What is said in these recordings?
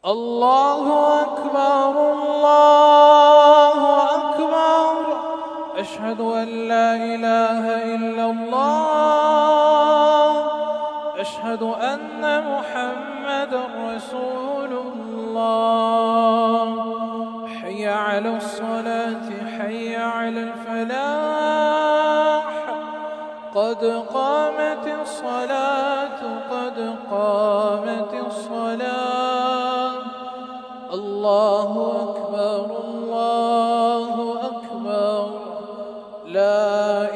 الله أكبر الله أكبر. أشهد أن لا إله إلا الله. أشهد أن محمدًا رسول الله. حي على الصلاة حي على الفلاح. قد قامت الصلاة قد قامت الصلاة. الله أكبر الله أكبر. لا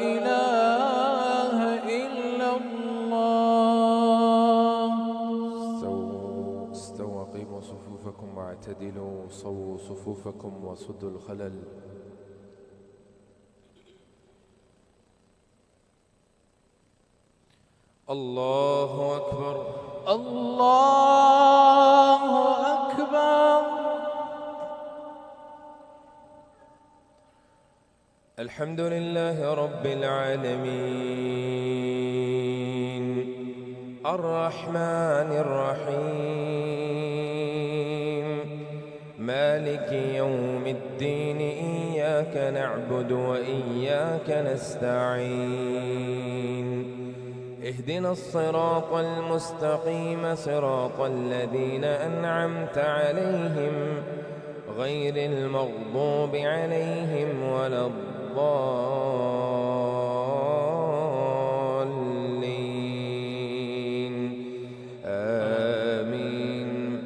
إله إلا الله. استووا أقيموا صفوفكم واعتدلوا صووا صفوفكم وصدوا الخلل. الله أكبر الله أكبر. الحمد لله رب العالمين الرحمن الرحيم مالك يوم الدين. إياك نعبد وإياك نستعين. اهدنا الصراط المستقيم صراط الذين أنعمت عليهم غير المغضوب عليهم ولا الضالين. آمين.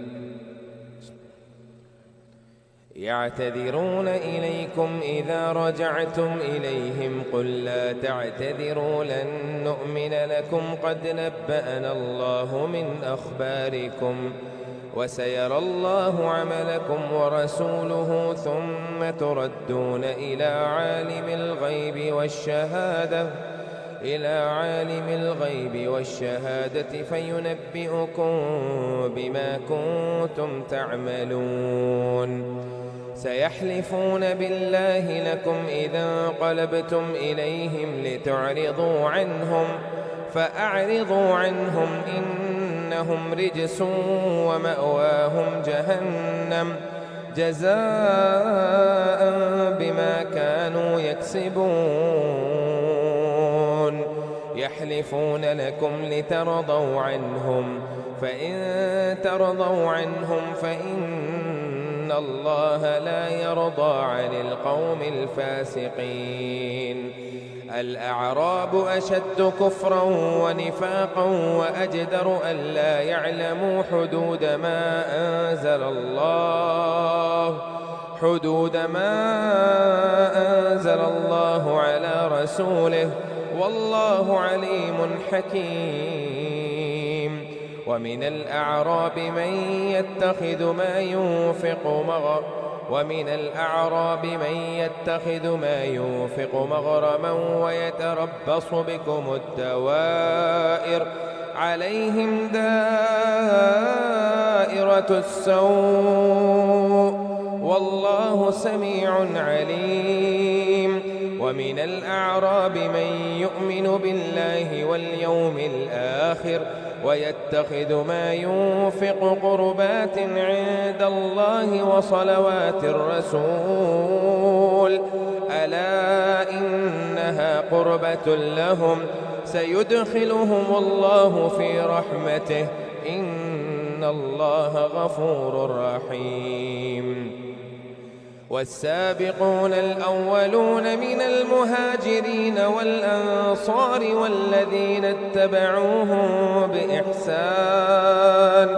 يعتذرون إليكم إذا رجعتم إليهم قل لا تعتذروا لن نؤمن لكم قد نبأنا الله من أخباركم وسيرى الله عملكم ورسوله ثم تردون إلى عالم الغيب والشهادة فينبئكم بما كنتم تعملون. سيحلفون بالله لكم إذا انقلبتم إليهم لتعرضوا عنهم فأعرضوا عنهم إنهم رجس ومأواهم جهنم جزاء بما كانوا يكسبون. يحلفون لكم لترضوا عنهم فإن ترضوا عنهم فإن الله لا يرضى عن القوم الفاسقين. الأعراب أشد كفرا ونفاقا وأجدر ألا يعلموا حدود ما أنزل الله على رسوله والله عليم حكيم. ومن الأعراب من يتخذ ما ينفق مغرما ويتربص بكم الدوائر عليهم دائرة السوء والله سميع عليم. ومن الأعراب من يؤمن بالله واليوم الآخر ويتخذ ما ينفق قربات عند الله وصلوات الرسول ألا إنها قربة لهم سيدخلهم الله في رحمته إن الله غفور رحيم. والسابقون الأولون من المهاجرين والأنصار والذين اتبعوهم بإحسان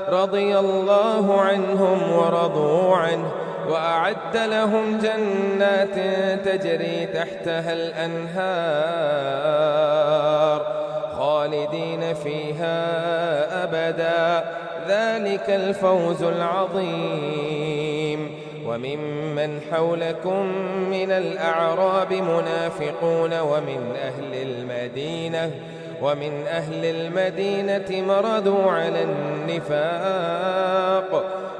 رضي الله عنهم ورضوا عنه وأعد لهم جنات تجري تحتها الأنهار خالدين فيها أبدا ذلك الفوز العظيم. وممن حولكم من الأعراب منافقون ومن أهل المدينة مردوا على النفاق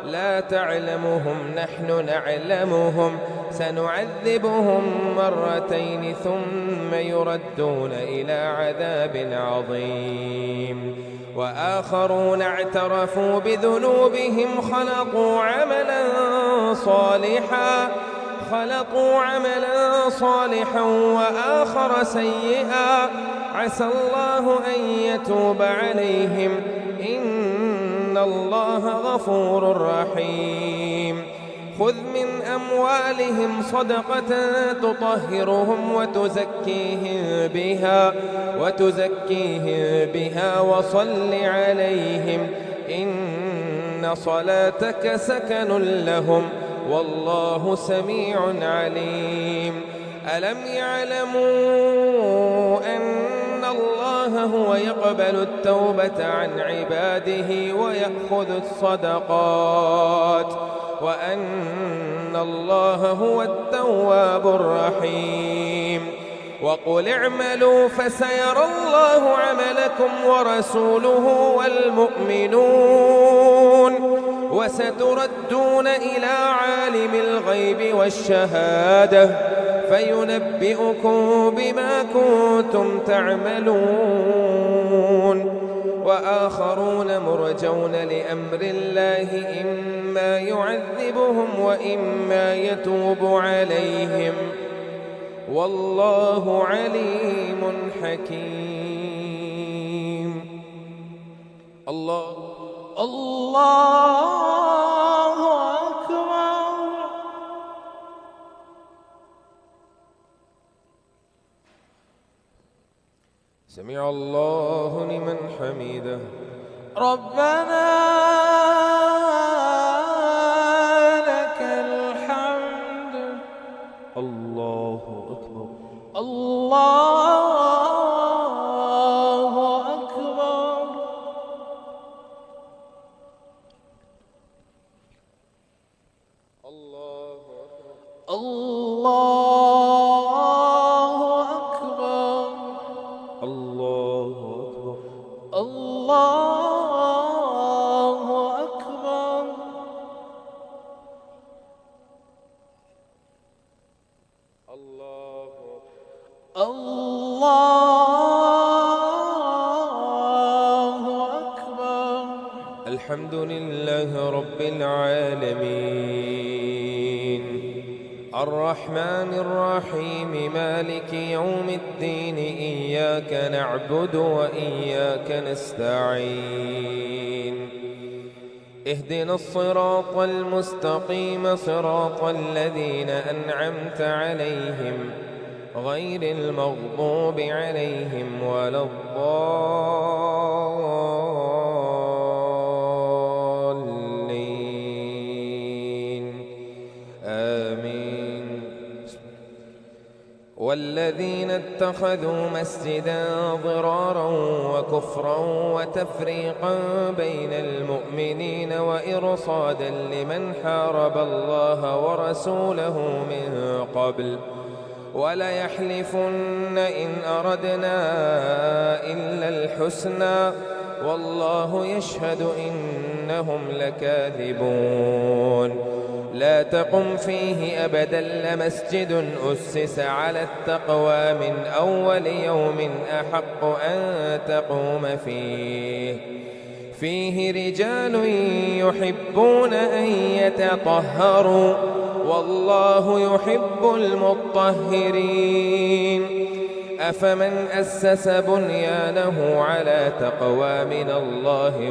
لا تعلمهم نحن نعلمهم سنعذبهم مرتين ثم يردون إلى عذاب عظيم وآخرون اعترفوا بذنوبهم خلقوا عملا صالحا وآخر سيئا عسى الله أن يتوب عليهم إن الله غفور رحيم خذ من أموالهم صدقة تطهرهم وتزكيهم بها وصل عليهم إن صلاتك سكن لهم والله سميع عليم ألم يعلموا أن الله هو يقبل التوبة عن عباده ويأخذ الصدقات وأن الله هو التواب الرحيم وقل اعملوا فسيرى الله عملكم ورسوله والمؤمنون وستردون إلى عالم الغيب والشهادة فينبئكم بما كنتم تعملون وآخرون مرجون لأمر الله إما يعذبهم وإما يتوب عليهم والله عليم حكيم الله أكبر. سمع الله لمن حمده ربنا لك الحمد. الله أكبر. الله أكبر. الله أكبر. الله أكبر. الله أكبر. الله أكبر. الله أكبر. الحمد لله رب العالمين الرحمن الرحيم مالك يوم الدين إياك نعبد وإياك نستعين اهدنا الصراط المستقيم صراط الذين أنعمت عليهم غير المغضوب عليهم ولا الضالين آمين والذين اتخذوا مسجدا ضرارا وكفرا وتفريقا بين المؤمنين وإرصادا لمن حارب الله ورسوله من قبل وليحلفن إن أردنا إلا الحسنى والله يشهد إنهم لكاذبون لا تقم فيه أبدا لمسجد أسس على التقوى من أول يوم أحق أن تقوم فيه رجال يحبون أن يتطهروا والله يحب المطهرين أفمن أسس بنيانه على تقوى من الله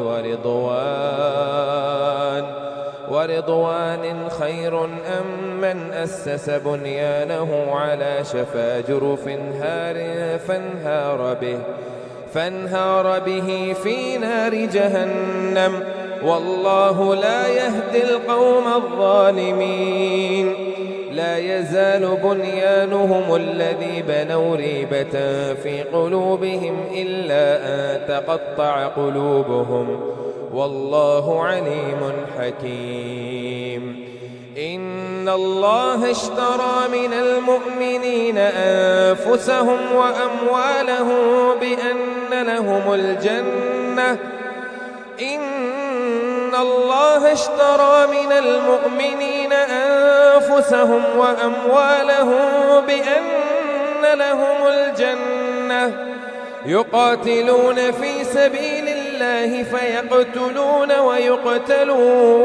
ورضوان خير أم من أسس بنيانه على شفا جرف فانهار به في نار جهنم والله لا يهدي القوم الظالمين لا يزال بنيانهم الذي بنوا ريبة في قلوبهم إلا أن تقطع قلوبهم والله عليم حكيم إن الله اشترى من المؤمنين أنفسهم وأموالهم بأن لهم الجنة إن الله اشترى من المؤمنين أنفسهم وأموالهم بأن لهم الجنة يقاتلون في سبيل الله فيقتلون ويقتلون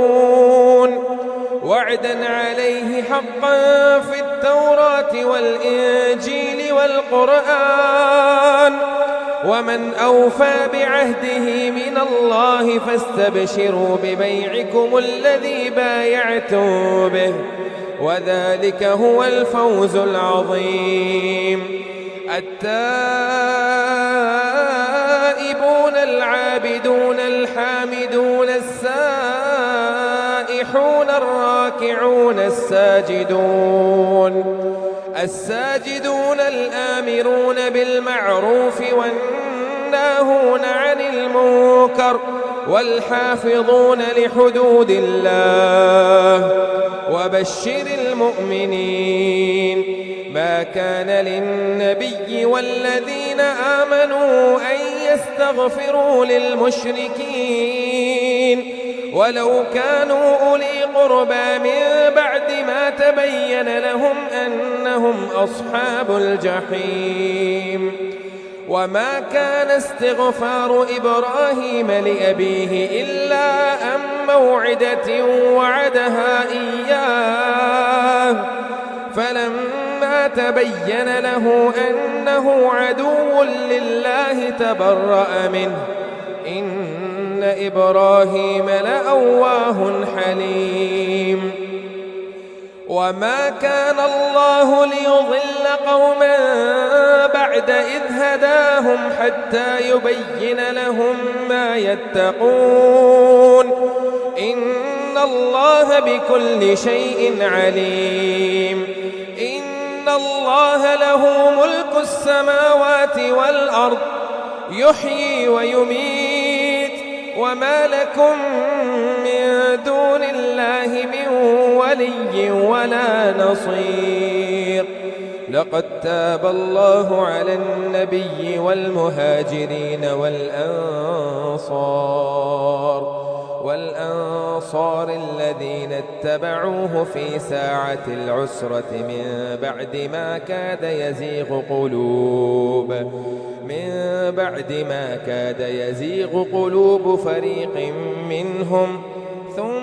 وعدا عليه حقا في التوراة والإنجيل والقرآن ومن أوفى بعهده من الله فاستبشروا ببيعكم الذي بايعتم به وذلك هو الفوز العظيم. التائبون العابدون الحامدون السائحون الراكعون الساجدون الآمرون بالمعروف والناهون عن المنكر والحافظون لحدود الله وبشر المؤمنين. ما كان للنبي والذين آمنوا أن يستغفروا للمشركين ولو كانوا أولي قربى من بعد ما تبين لهم أنهم أصحاب الجحيم. وما كان استغفار إبراهيم لأبيه إلا عن موعدة وعدها إياه فلما تبين له أنه عدو لله تبرأ منه إن إبراهيم لأواه حليم. وما كان الله ليضل قوما بعد إذ هداهم حتى يبين لهم ما يتقون إن الله بكل شيء عليم. إن الله له ملك السماوات والأرض يحيي ويميت وما لكم من دون الله من ولي ولا نصير. لقد تاب الله على النبي والمهاجرين والأنصار الذين اتبعوه في ساعة العسرة من بعد ما كاد يزيغ قلوب فريق منهم ثم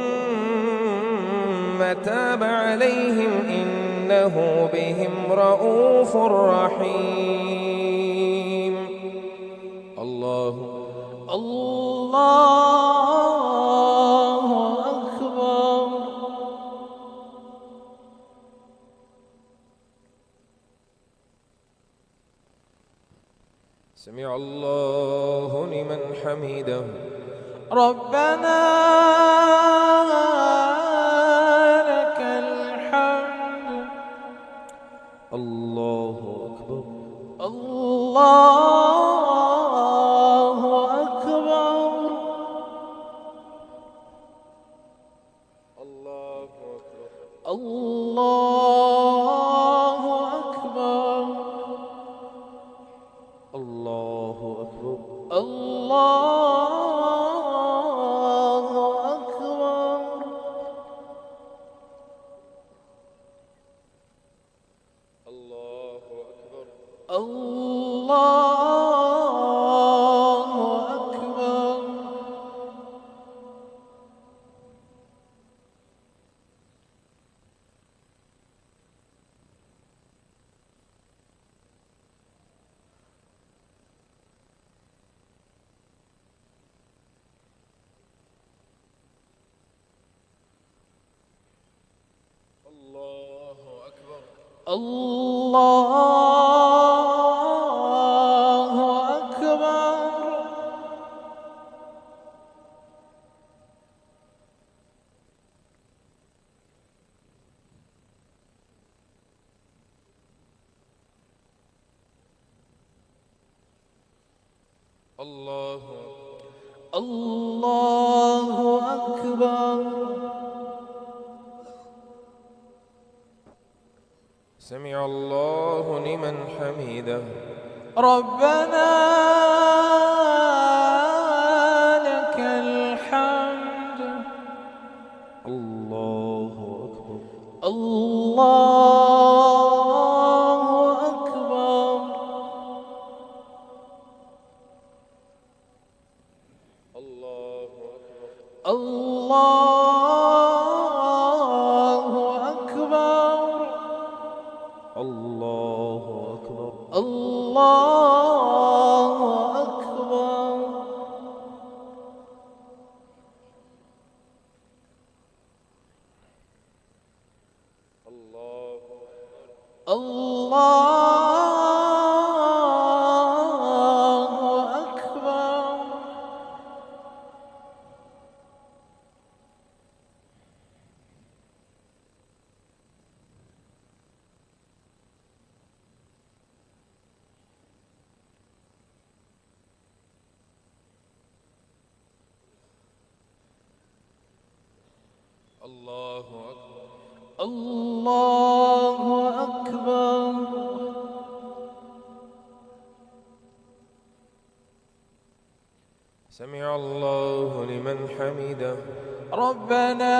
تاب عليهم إنه بهم رءوف رحيم. الله أكبر. سمع الله لمن حمده. ربنا لك الحمد. الله أكبر. الله أكبر. الله أكبر. الله أكبر. الله أكبر. الله أكبر. الله أكبر. الله أكبر. الله أكبر. الله أكبر. الله أكبر. سمع الله لمن حمده. ربنا سمع الله لمن حمده. ربنا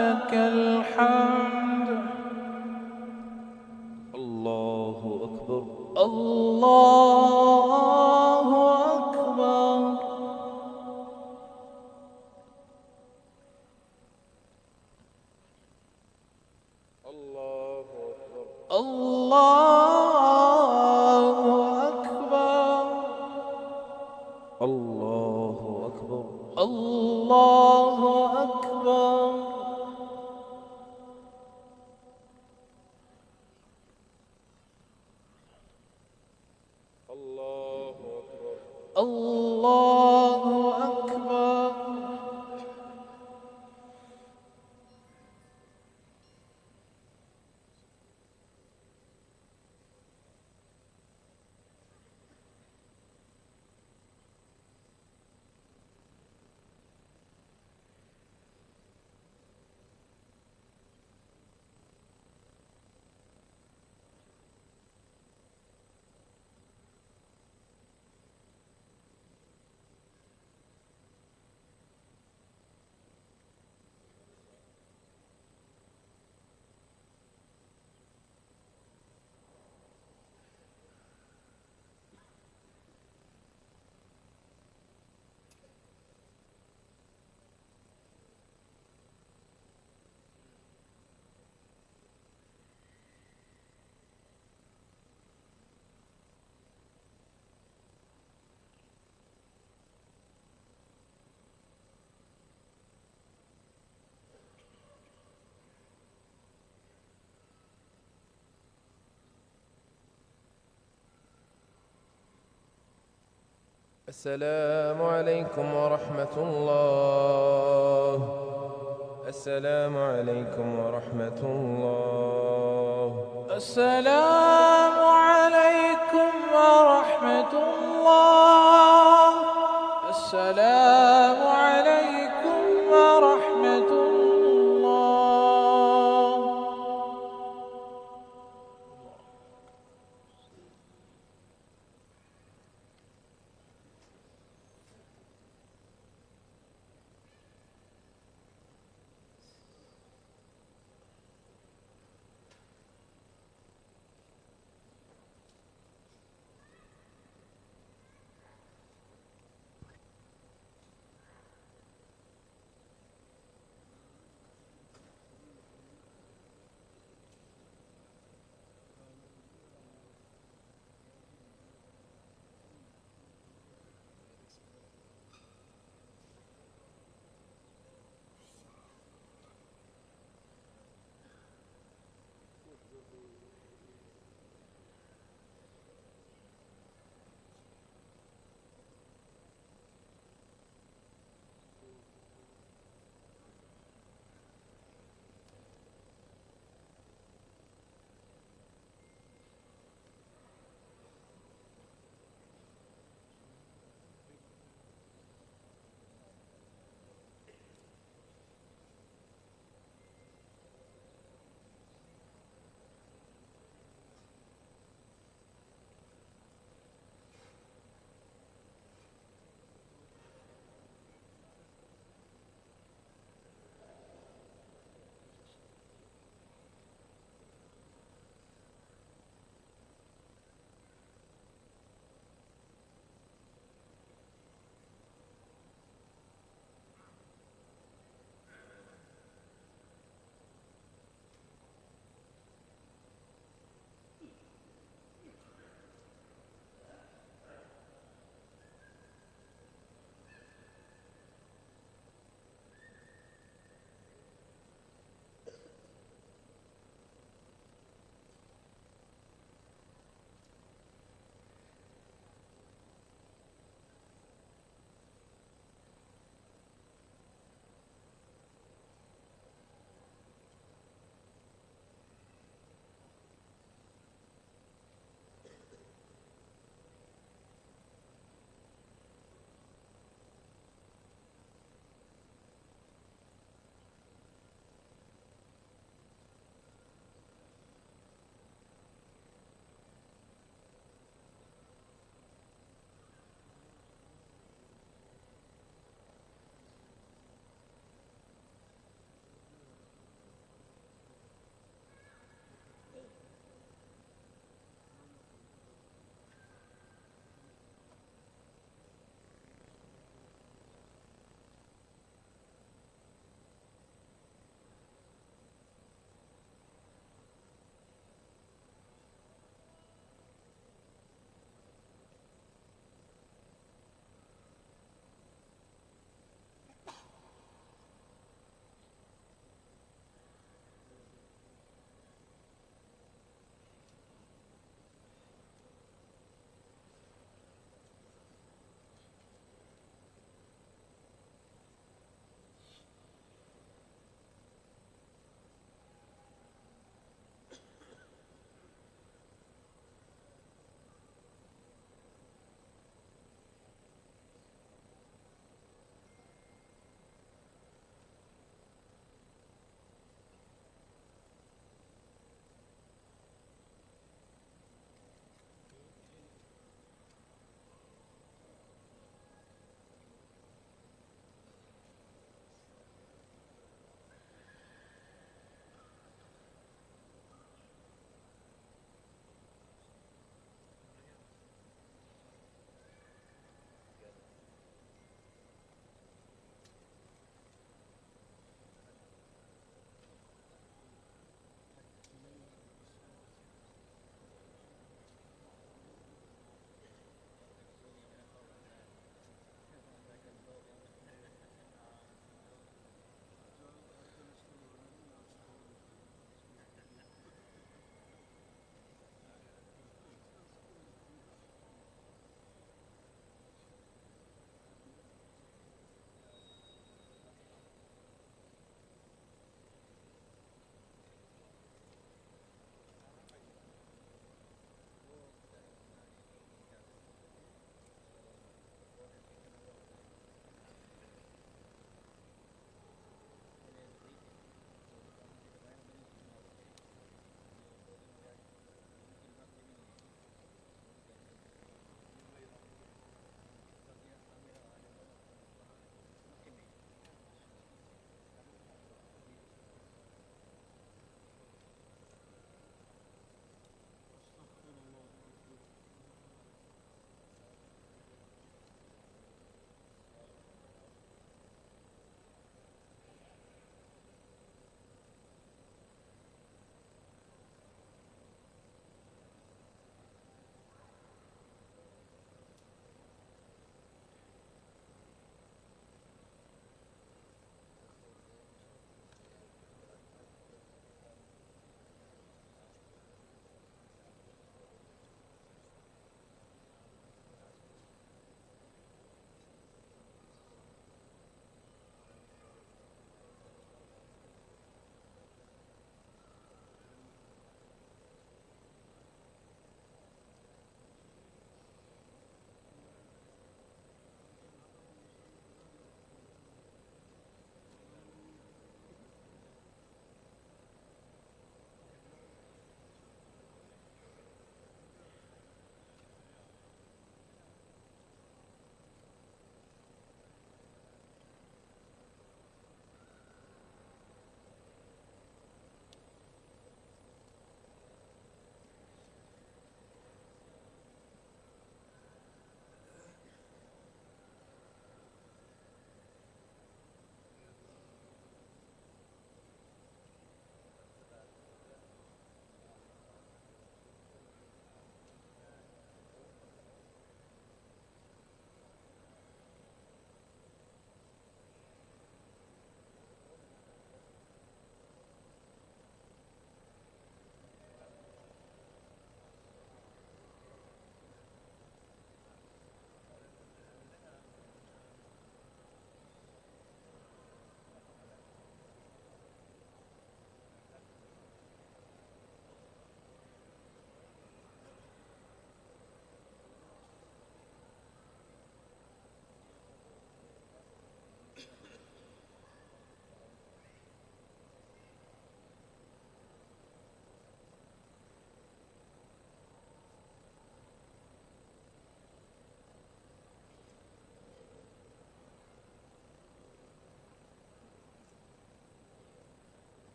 لك الحمد. الله أكبر. الله أكبر. الله أكبر. الله أكبر. الله أكبر. الله أكبر. الله أكبر. السلام عليكم ورحمة الله. السلام عليكم ورحمة الله. السلام عليكم ورحمة الله. السلام عليكم ورحمة الله.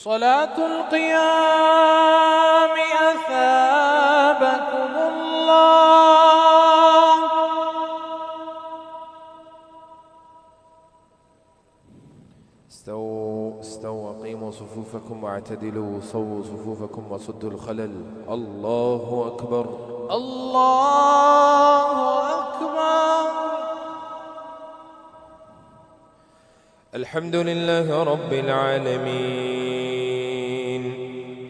صلاة القيام أثابكم الله. استووا أقيموا صفوفكم واعتدلوا صووا صفوفكم وصدوا الخلل. الله أكبر. الله أكبر. الحمد لله رب العالمين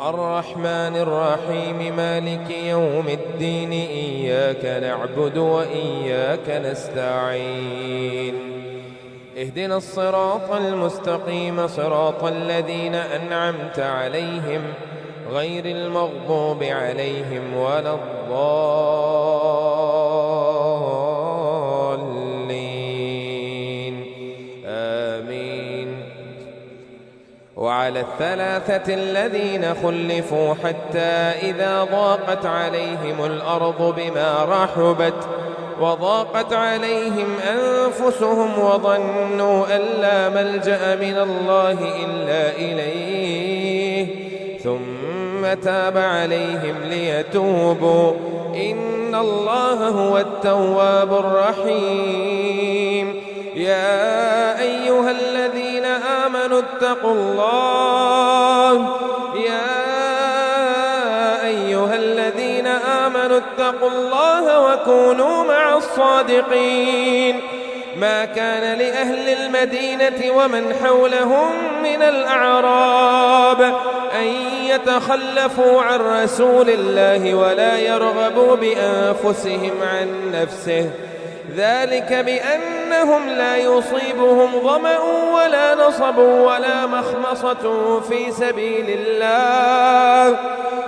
الرحمن الرحيم مالك يوم الدين إياك نعبد وإياك نستعين اهدنا الصراط المستقيم صراط الذين أنعمت عليهم غير المغضوب عليهم ولا الضالين آمين. وعلى الثلاثة الذين خلفوا حتى إذا ضاقت عليهم الأرض بما رحبت وضاقت عليهم أنفسهم وظنوا أن لا ملجأ من الله إلا إليه ثم تاب عليهم ليتوبوا إن الله هو التواب الرحيم. يا أيها الذين آمنوا اتقوا الله اتقوا الله وكونوا مع الصادقين. ما كان لأهل المدينة ومن حولهم من الأعراب أن يتخلفوا عن رسول الله ولا يرغبوا بأنفسهم عن نفسه ذلك بأنهم لا يصيبهم ظمأ ولا نصب ولا مخمصة في سبيل الله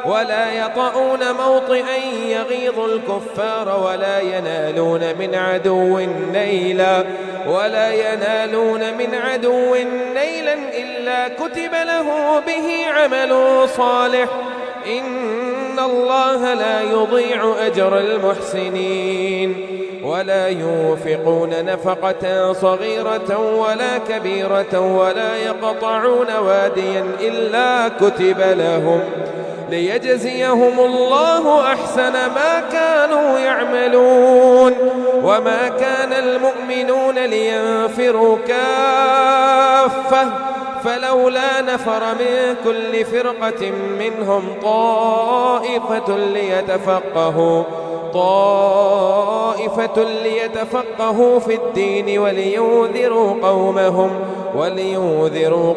ولا يطؤون موطئا يغيظ الكفار ولا ينالون من عدو نيلا إلا كتب له به عمل صالح إن الله لا يضيع أجر المحسنين. ولا ينفقون نفقة صغيرة ولا كبيرة ولا يقطعون واديا إلا كتب لهم ليجزيهم الله أحسن ما كانوا يعملون. وما كان المؤمنون لينفروا كافة فلولا نفر من كل فرقة منهم طائفة ليتفقهوا في الدين ولينذروا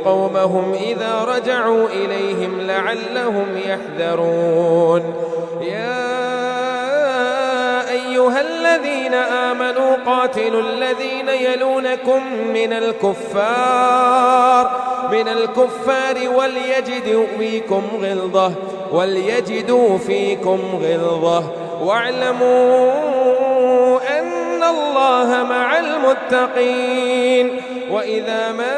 قومهم إذا رجعوا إليهم لعلهم يحذرون. يا أيها الذين آمنوا قاتلوا الذين يلونكم من الكفار وليجدوا فيكم غلظة واعلموا أن الله مع المتقين. وإذا ما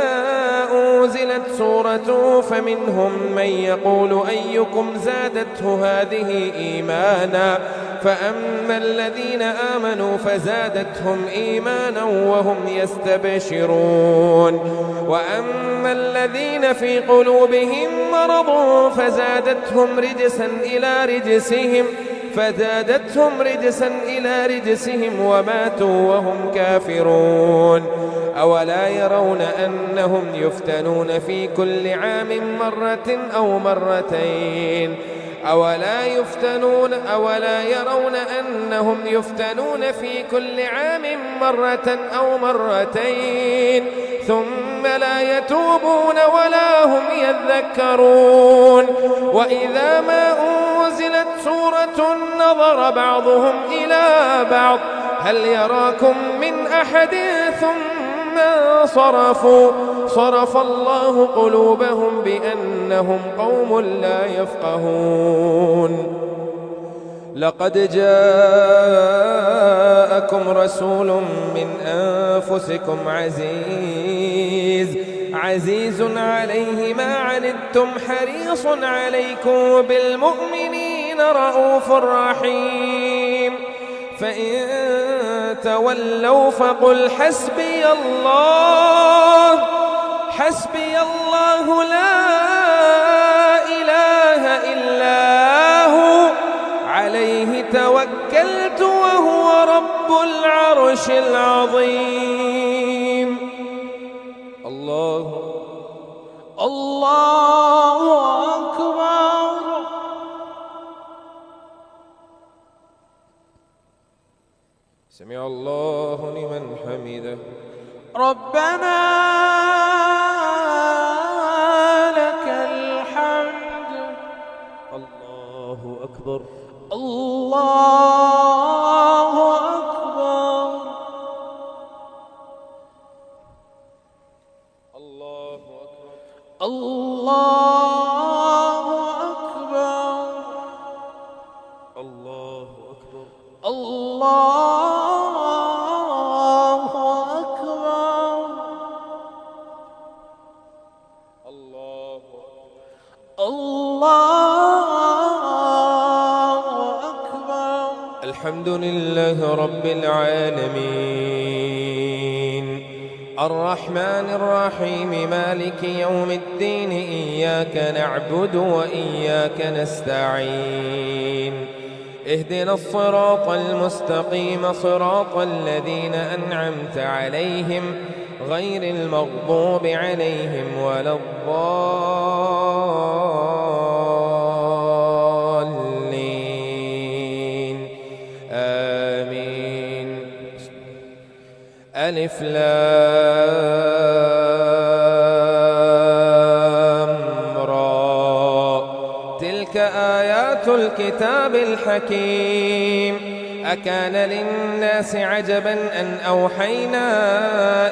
أنزلت سورة فمنهم من يقول أيكم زادته هذه إيمانا فأما الذين آمنوا فزادتهم إيمانا وهم يستبشرون وأما الذين في قلوبهم مرض فزادتهم رجسا إلى رجسهم وماتوا وهم كافرون. أولا يرون أنهم يفتنون في كل عام مرة أو مرتين أولا يرون أنهم يفتنون في كل عام مرة أو مرتين ثم لا يتوبون ولا هم يذكرون. وإذا ما أنزلت سورة نظر بعضهم إلى بعض هل يراكم من أحد ثم صرف الله قلوبهم بأنهم قوم لا يفقهون. لقد جاءكم رسول من أنفسكم عزيز عليه ما عنتم حريص عليكم بالمؤمنين رؤوف رحيم. فإن تولوا فقل حسبي الله لا إلا هو عليه توكلت وهو رب العرش العظيم. الله أكبر. سمع الله لمن حمده. ربنا لك الحمد. الله أكبر. الله أكبر. الله أكبر. الله أكبر. الله أكبر. الله أكبر. الله أكبر. الحمد لله رب العالمين الرحمن الرحيم مالك يوم الدين إياك نعبد وإياك نستعين اهدنا الصراط المستقيم صراط الذين أنعمت عليهم غير المغضوب عليهم ولا الضالين آمين. ألف لام را تلك آيات الكتاب الحكيم أكان للناس عجبا أن أوحينا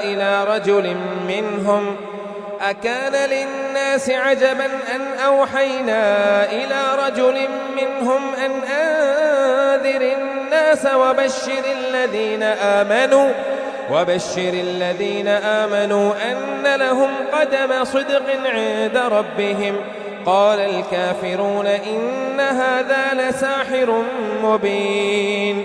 إلى رجل منهم أن أنذر الناس وبشر الذين آمنوا أن لهم قدم صدق عند ربهم. قال الكافرون إن هذا لساحر مبين.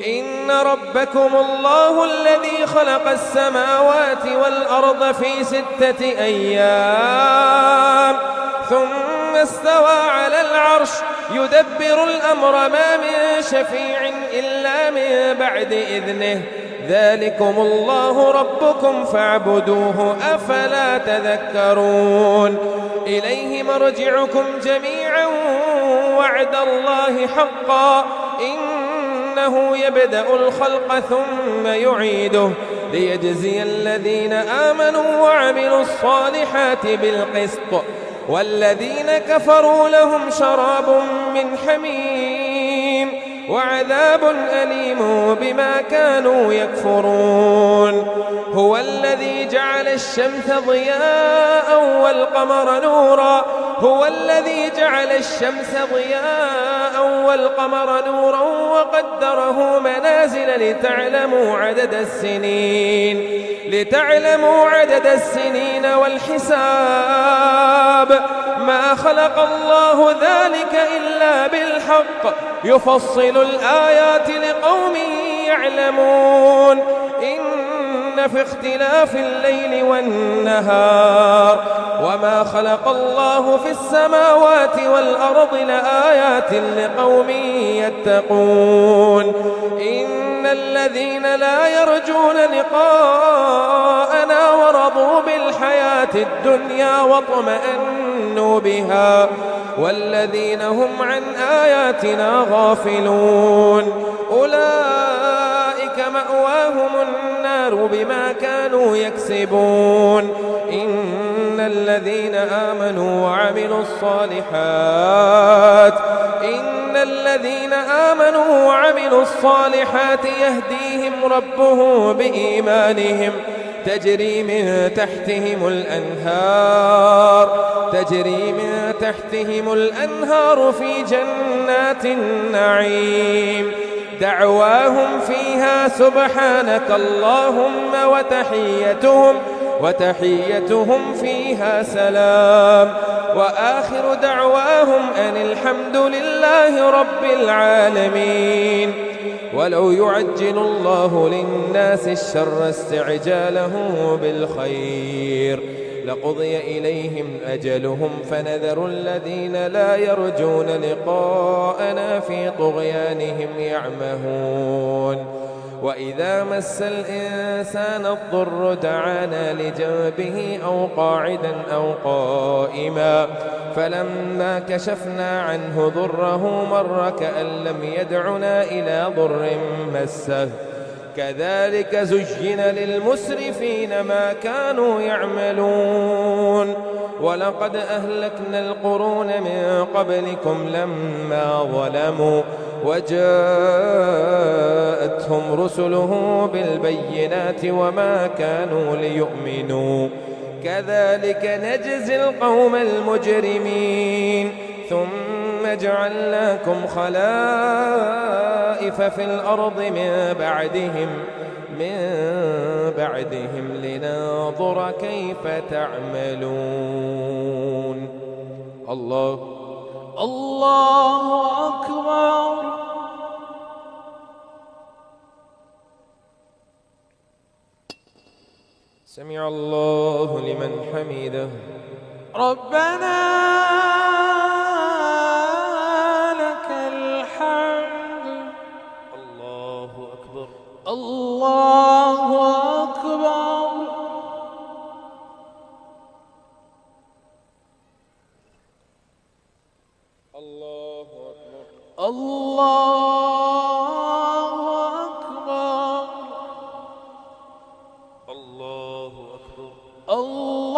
إن ربكم الله الذي خلق السماوات والأرض في 6 أيام ثم استوى على العرش يدبر الأمر ما من شفيع إلا من بعد إذنه ذلكم الله ربكم فاعبدوه أفلا تذكرون. إليه مرجعكم جميعا وعد الله حقا إنه يبدأ الخلق ثم يعيده ليجزي الذين آمنوا وعملوا الصالحات بالقسط والذين كفروا لهم شراب من حميم وعذاب أليم بما كانوا يكفرون. هو الذي جعل الشمس ضياء والقمر نورا وقدره منازل لتعلموا عدد السنين والحساب. ما خلق الله ذلك إلا بالحق يفصل الآيات لقوم يعلمون. إن في اختلاف الليل والنهار وما خلق الله في السماوات والأرض لآيات لقوم يتقون. إن الذين لا يرجون لقاءنا ورضوا بالحياة الدنيا واطمأنوا بها والذين هم عن آياتنا غافلون أولئك مأواهم النار بما كانوا يكسبون. إن الذين آمنوا وعملوا الصالحات يهديهم ربهم بإيمانهم تجري من تحتهم الأنهار في جنات النعيم. دعواهم فيها سبحانك اللهم وتحيتهم فيها سلام وآخر دعواهم أن الحمد لله رب العالمين. ولو يعجل الله للناس الشر استعجاله بالخير لقضي إليهم أجلهم فنذر الذين لا يرجون لقاءنا في طغيانهم يعمهون وإذا مس الإنسان الضر دعانا لجنبه أو قاعدا أو قائما فلما كشفنا عنه ضره مر كأن لم يدعنا إلى ضر مسه كذلك زين للمسرفين ما كانوا يعملون ولقد أهلكنا القرون من قبلكم لما ظلموا وجاءتهم رسلهم بالبينات وما كانوا ليؤمنوا كذلك نجزي القوم المجرمين ثم جعلناكم خلائف في الأرض من بعدهم لننظر كيف تعملون. الله أكبر. سمع الله لمن حمده. ربنا لك الحمد. الله أكبر. الله أكبر. الله أكبر. الله أكبر. الله أكبر. الله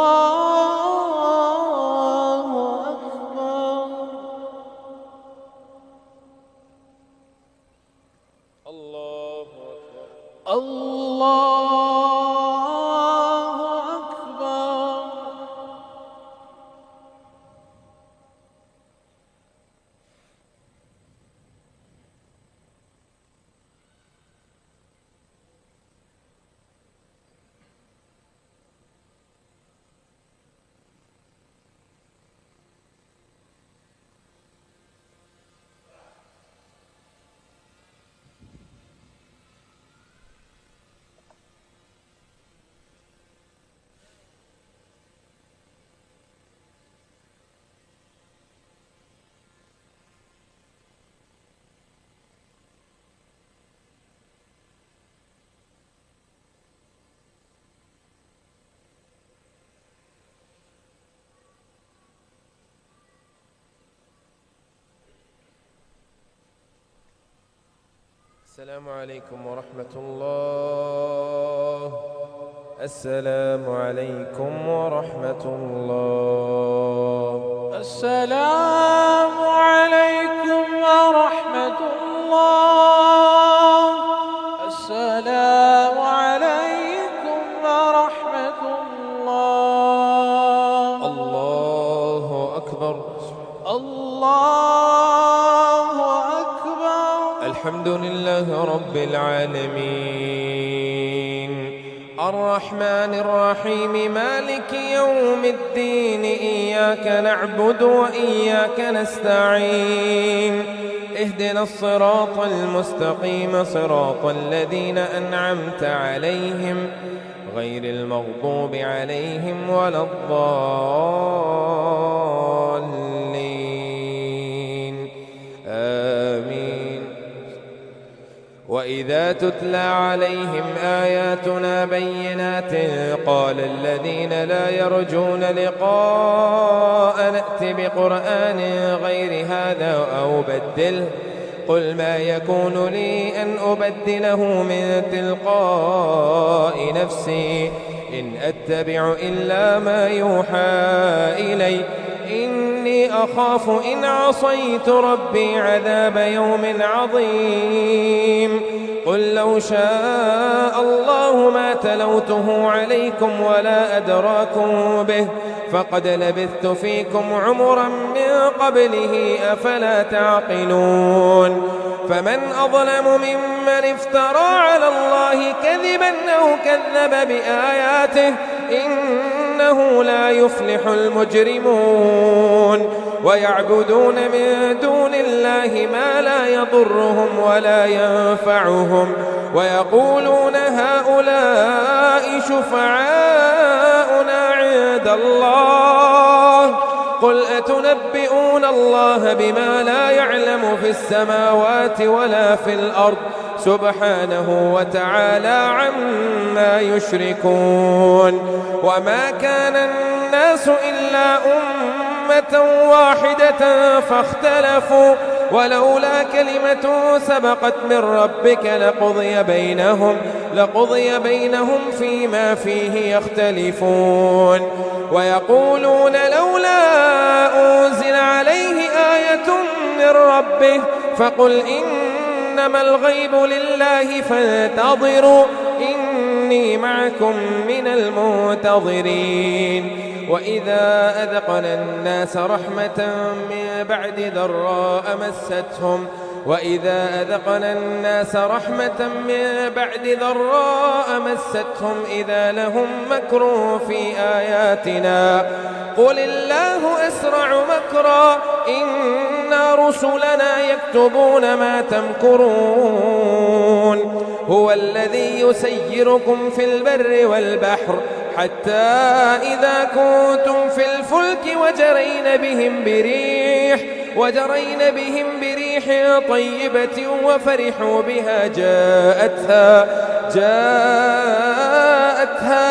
أكبر. الله أكبر. الله أكبر. السلام عليكم ورحمة الله. السلام عليكم ورحمة الله. السلام عليكم ورحمة الله. السلام عليكم ورحمة الله. الله أكبر. الله أكبر. الحمد لله رب العالمين الرحمن الرحيم مالك يوم الدين إياك نعبد وإياك نستعين اهدنا الصراط المستقيم صراط الذين أنعمت عليهم غير المغضوب عليهم ولا الضالين آمين. وإذا تتلى عليهم آياتنا بينات قال الذين لا يرجون لقاء نأت بقرآن غير هذا أو بدله قل ما يكون لي أن أبدله من تلقاء نفسي إن أتبع إلا ما يوحى إلي إني أخاف إن عصيت ربي عذاب يوم عظيم قل لو شاء الله ما تلوته عليكم ولا أدراكم به فقد لبثت فيكم عمرا من قبله أفلا تعقلون فمن أظلم ممن افترى على الله كذبا أو كذب بآياته إنه لا يفلح المجرمون ويعبدون من دون الله ما لا يضرهم ولا ينفعهم ويقولون هؤلاء شفعاؤنا عند الله قل أتنبئون الله بما لا يعلم في السماوات ولا في الأرض سبحانه وتعالى عما يشركون وما كان الناس إلا أمة واحدة فاختلفوا ولولا كلمة سبقت من ربك لقضي بينهم فيما فيه يختلفون ويقولون لولا أنزل عليه آية من ربه فقل إنما الغيب لله فانتظروا إني معكم من المنتظرين وإذا أذقنا الناس رحمة من بعد ضراء مستهم إذا لهم مكر في آياتنا قل الله أسرع مكرا إن رسلنا يكتبون ما تمكرون هو الذي يسيركم في البر والبحر حتى إذا كنتم في الفلك وجرين بهم بريح طيبة وفرحوا بها جاءتها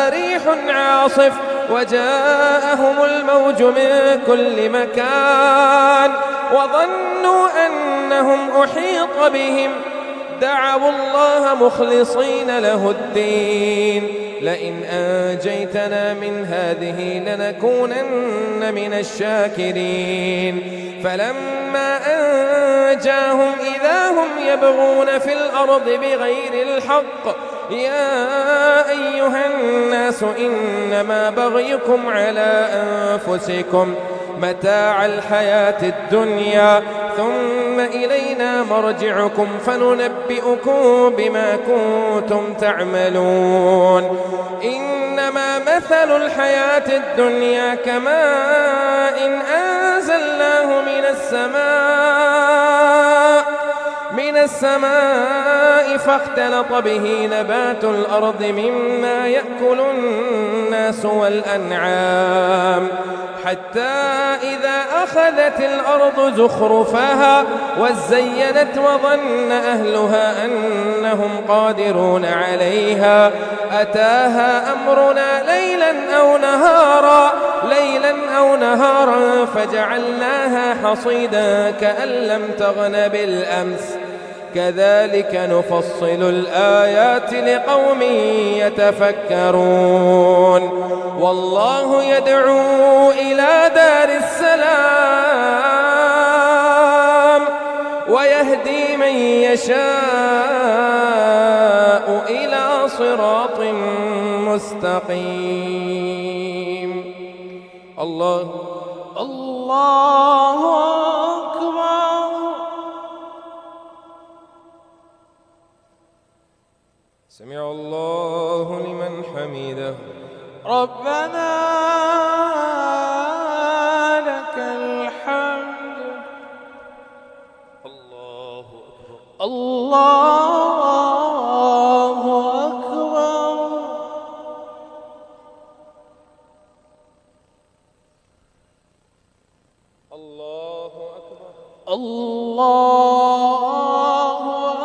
ريح عاصف وجاءهم الموج من كل مكان وظنوا أنهم أحيط بهم دعوا الله مخلصين له الدين لئن أنجيتنا من هذه لنكونن من الشاكرين فلما أنجاهم إذا هم يبغون في الأرض بغير الحق يا أيها الناس إنما بغيكم على أنفسكم متاع الحياة الدنيا ثم إلينا مرجعكم فننبئكم بما كنتم تعملون إنما مثل الحياة الدنيا كماء إن أنزلناه من السماء فاختلط به نبات الأرض مما يأكل الناس والأنعام حتى إذا أخذت الأرض زخرفها وزينت وظن أهلها أنهم قادرون عليها أتاها أمرنا ليلا أو نهارا فجعلناها حصيدا كأن لم تغن بالأمس كذلك نفصل الآيات لقوم يتفكرون والله يدعو إلى دار السلام ويهدي من يشاء إلى صراط مستقيم الله أكبر. سمع الله لمن حمده ربنا لك الحمد. الله أكبر. الله أكبر. الله أكبر. الله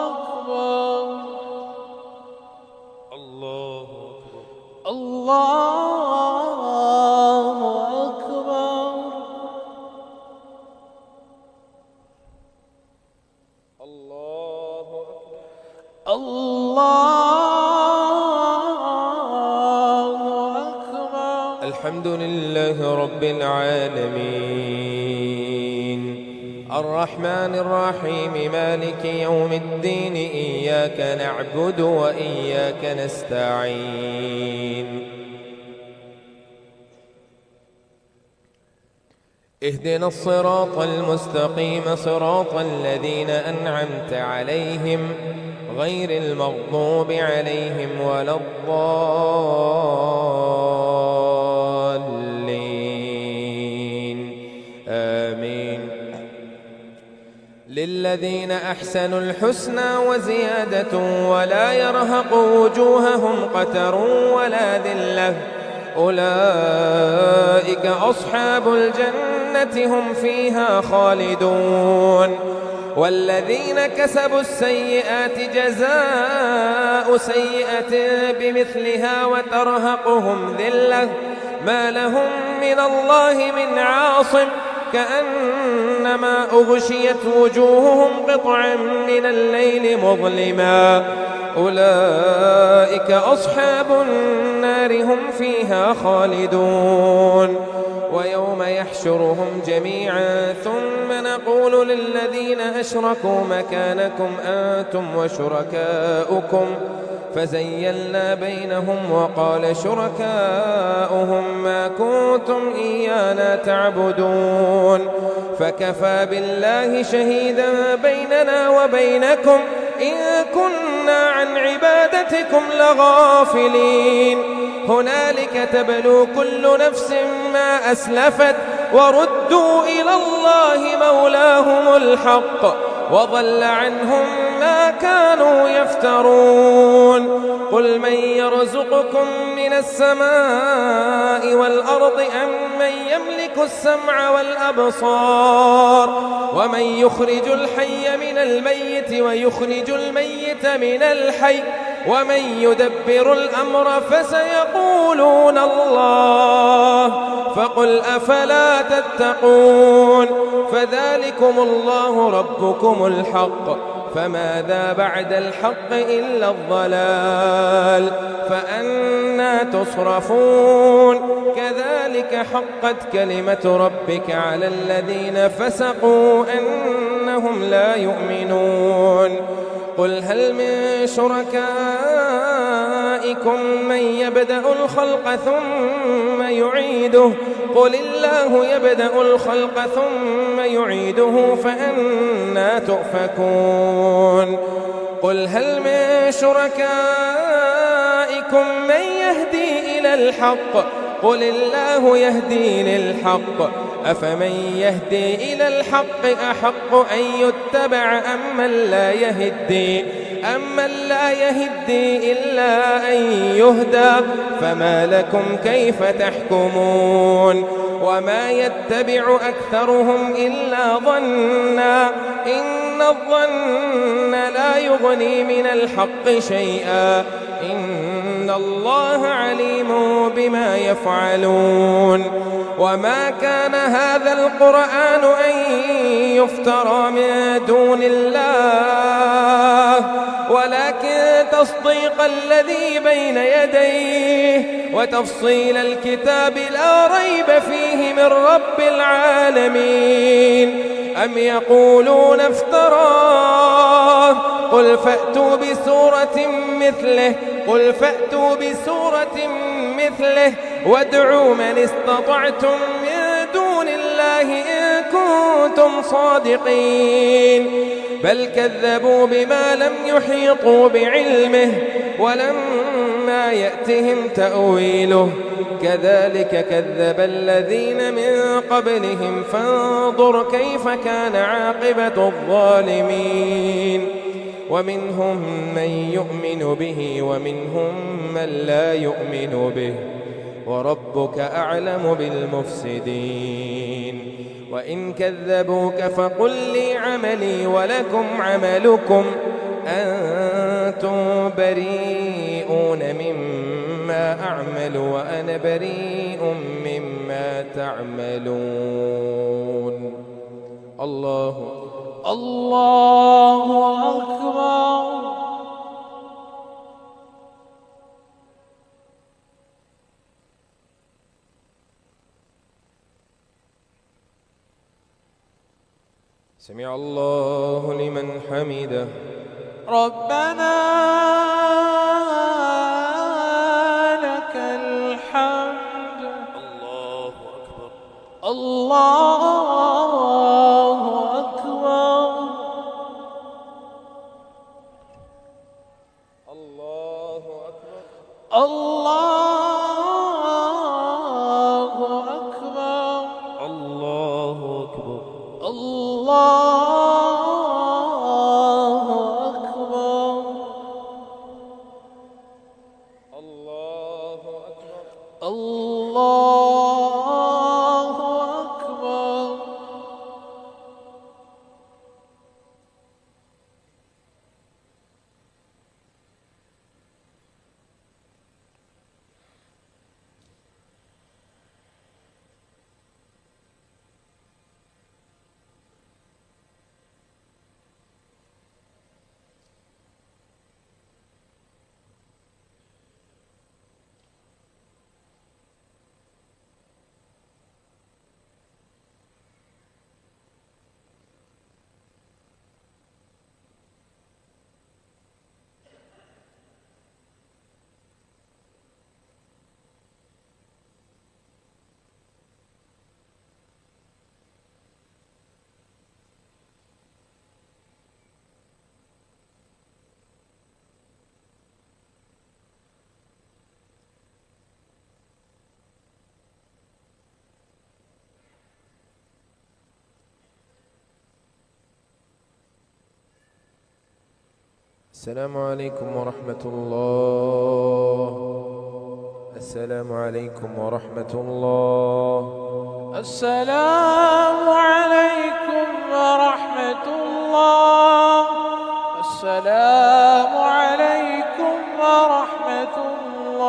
أكبر. الله أكبر. الله أكبر. الله أكبر. الله أكبر. الحمد لله رب العالمين الرحمن الرحيم مالك يوم الدين إياك نعبد وإياك نستعين اهدنا الصراط المستقيم صراط الذين أنعمت عليهم غير المغضوب عليهم ولا الضالين آمين للذين أحسنوا الحسنى وزيادة ولا يرهق وجوههم قتر ولا ذلة أولئك أصحاب الجنة هم فيها خالدون والذين كسبوا السيئات جزاء سيئة بمثلها وترهقهم ذلة ما لهم من الله من عاصم كأنما أغشيت وجوههم قطعا من الليل مظلما أولئك أصحاب النار هم فيها خالدون ويوم يحشرهم جميعا ثم نقول للذين أشركوا مكانكم أنتم وشركاؤكم فزيلنا بينهم وقال شركاؤهم ما كنتم إيانا تعبدون فكفى بالله شهيدا بيننا وبينكم إن كنا عن عبادتكم لغافلين هنالك تبلو كل نفس ما أسلفت وردوا إلى الله مولاهم الحق وضل عنهم ما كانوا يفترون قل من يرزقكم من السماء والأرض أم من يملك السمع والأبصار ومن يخرج الحي من الميت ويخرج الميت من الحي ومن يدبر الأمر فسيقولون الله فقل أفلا تتقون فذلكم الله ربكم الحق فماذا بعد الحق إلا الضلال فأنى تصرفون كذلك حقت كلمة ربك على الذين فسقوا أنهم لا يؤمنون قل هل من شركائكم من يبدأ الخلق ثم يعيده قل الله يبدأ الخلق ثم يعيده فأنى تؤفكون قل هل من شركائكم من يهدي إلى الحق قل الله يهدي للحق أفمن يهدي إلى الحق أحق أن يتبع أمن لا يهدي إلا أن يهدى فما لكم كيف تحكمون وما يتبع أكثرهم إلا ظنا إن الظن لا يغني من الحق شيئا إن الله عليم بما يفعلون وما كان هذا القرآن أن يفترى من دون الله ولكن تصديق الذي بين يديه وتفصيل الكتاب لا ريب فيه من رب العالمين أم يقولون افتراه قل فأتوا بسورة مثله وادعوا من استطعتم من دون الله إن كنتم صادقين بل كذبوا بما لم يحيطوا بعلمه ولما يأتهم تأويله كذلك كذب الذين من قبلهم فانظر كيف كان عاقبة الظالمين ومنهم من يؤمن به ومنهم من لا يؤمن به وربك أعلم بالمفسدين وإن كذبوك فقل لي عملي ولكم عملكم أنتم بريئون مما أعمل وأنا بريء مما تعملون الله أكبر. سمع الله لمن حمده ربنا لك الحمد. الله أكبر. الله أكبر. الله أكبر. الله أكبر. الله أكبر. الله أكبر. الله أكبر. الله السلام عليكم ورحمة الله. السلام عليكم ورحمة الله. السلام عليكم ورحمة الله. السلام عليكم ورحمة الله.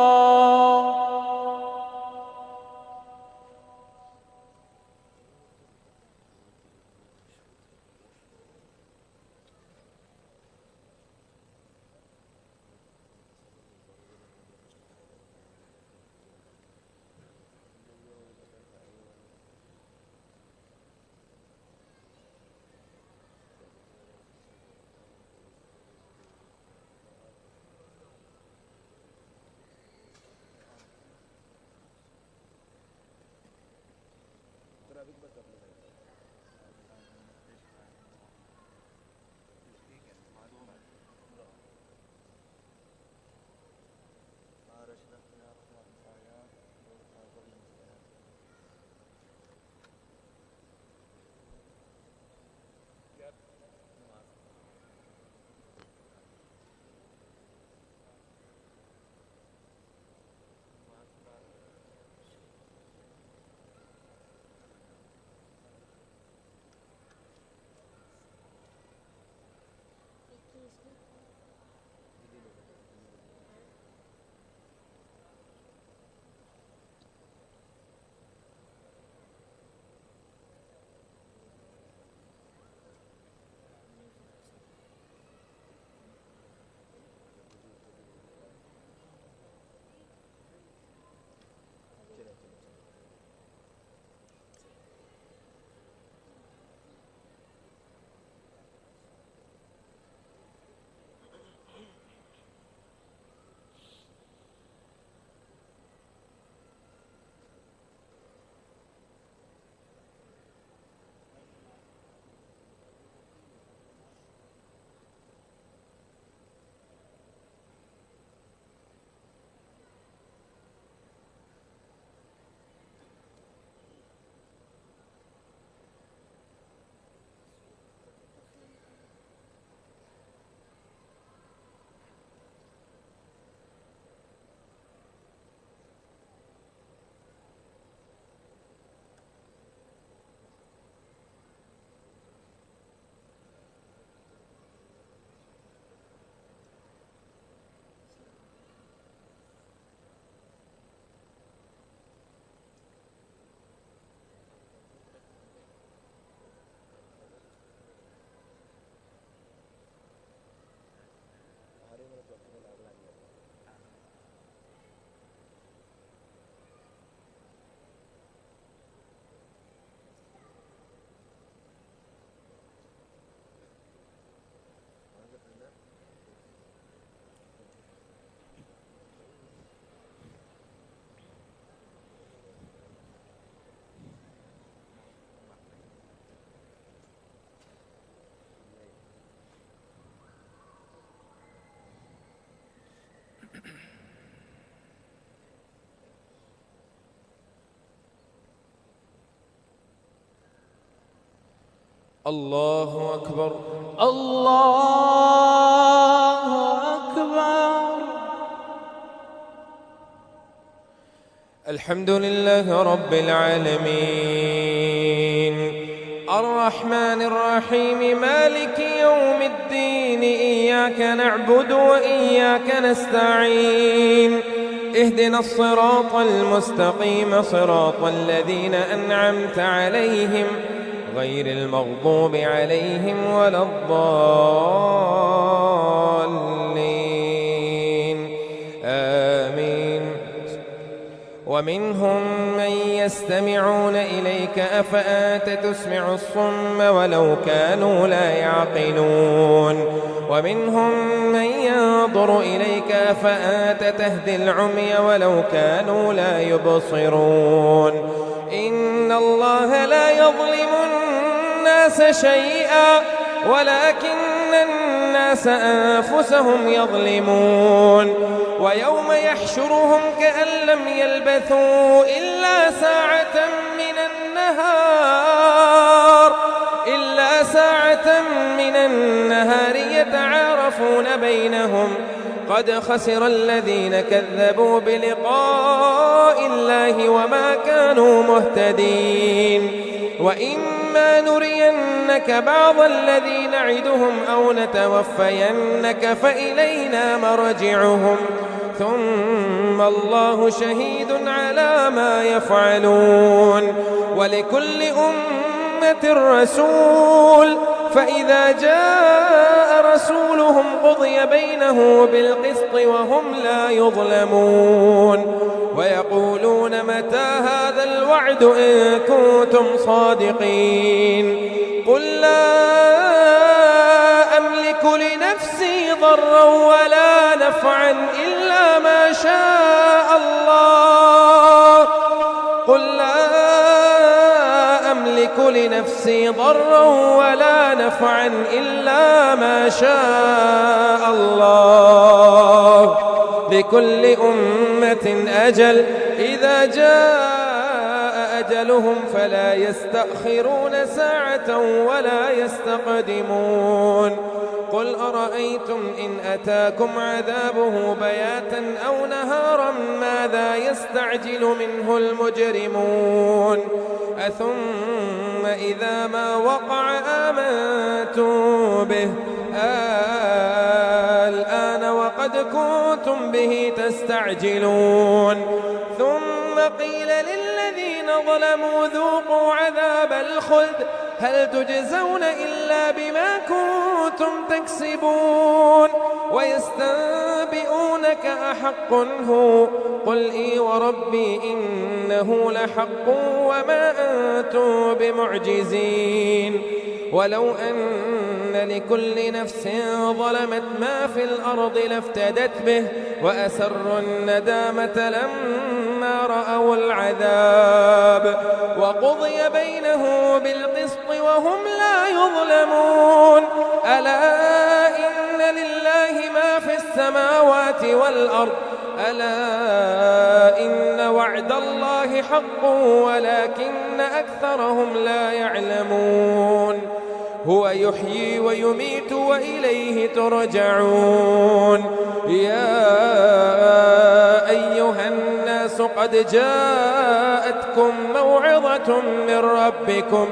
الله أكبر. الله أكبر. الحمد لله رب العالمين الرحمن الرحيم مالك يوم الدين إياك نعبد وإياك نستعين اهدنا الصراط المستقيم صراط الذين أنعمت عليهم غير المغضوب عليهم ولا الضالين آمين. ومنهم من يستمعون إليك أفأنت تسمع الصم ولو كانوا لا يعقلون ومنهم من ينظر إليك أفأنت تهدي العمي ولو كانوا لا يبصرون إن الله لا يظلم الناس شيئا ولكن الناس أنفسهم يظلمون ويوم يحشرهم كأن لم يلبثوا إلا ساعة من النهار يتعارفون يعرفون بينهم قد خسر الذين كذبوا بلقاء الله وما كانوا مهتدين وإما نرينك بعض الذي نعدهم أو نتوفينك فإلينا مرجعهم ثم الله شهيد على ما يفعلون ولكل أمة رسول فإذا جاء رسولهم قضي بينه بالقسط وهم لا يظلمون ويقولون متى هذا الوعد إن كنتم صادقين قل لا أملك لنفسي ضرا ولا نفعا إلا ما شاء الله قل لا أملك لنفسي ضرا ولا نفعا إلا ما شاء الله لكل أمة أجل إذا جاء أجلهم فلا يستأخرون ساعة ولا يستقدمون قل أرأيتم إن أتاكم عذابه بياتا أو نهارا ماذا يستعجل منه المجرمون أثم إذا ما وقع آمنتم به الآن وقد كنتم به تستعجلون ثم قيل للذين ظلموا ذوقوا عذاب الخلد هل تجزون إلا بما كنتم تكسبون ويستنبئونك أحق هو قل إي وربي إنه لحق وما أنتم بمعجزين ولو أن لكل نفس ظلمت ما في الأرض لافتدت به وأسروا الندامة لما رأوا العذاب وقضي بينه بالقسط وهم لا يظلمون ألا إن لله ما في السماوات والأرض ألا إن وعد الله حق ولكن أكثرهم لا يعلمون هو يحيي ويميت وإليه ترجعون يا أيها الناس قد جاءتكم موعظة من ربكم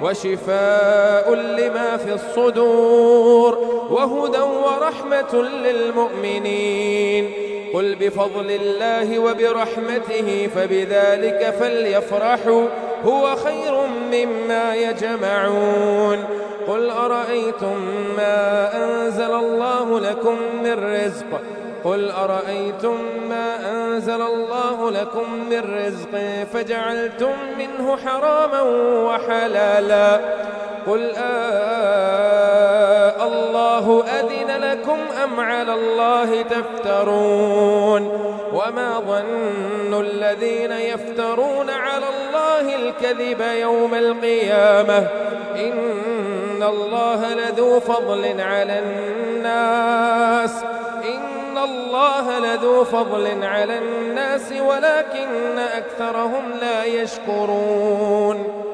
وشفاء لما في الصدور وهدى ورحمة للمؤمنين قل بفضل الله وبرحمته فبذلك فليفرحوا هو خير مما يجمعون قل أرأيتم ما أنزل الله لكم من رزق قل أرأيتم ما أنزل الله لكم من رزق فجعلتم منه حراما وحلالا قل الله أذن لكم أم على الله تفترون وما ظن الذين يفترون على الله الكذب يوم القيامة إن الله لذو فضل على الناس على الناس ولكن أكثرهم لا يشكرون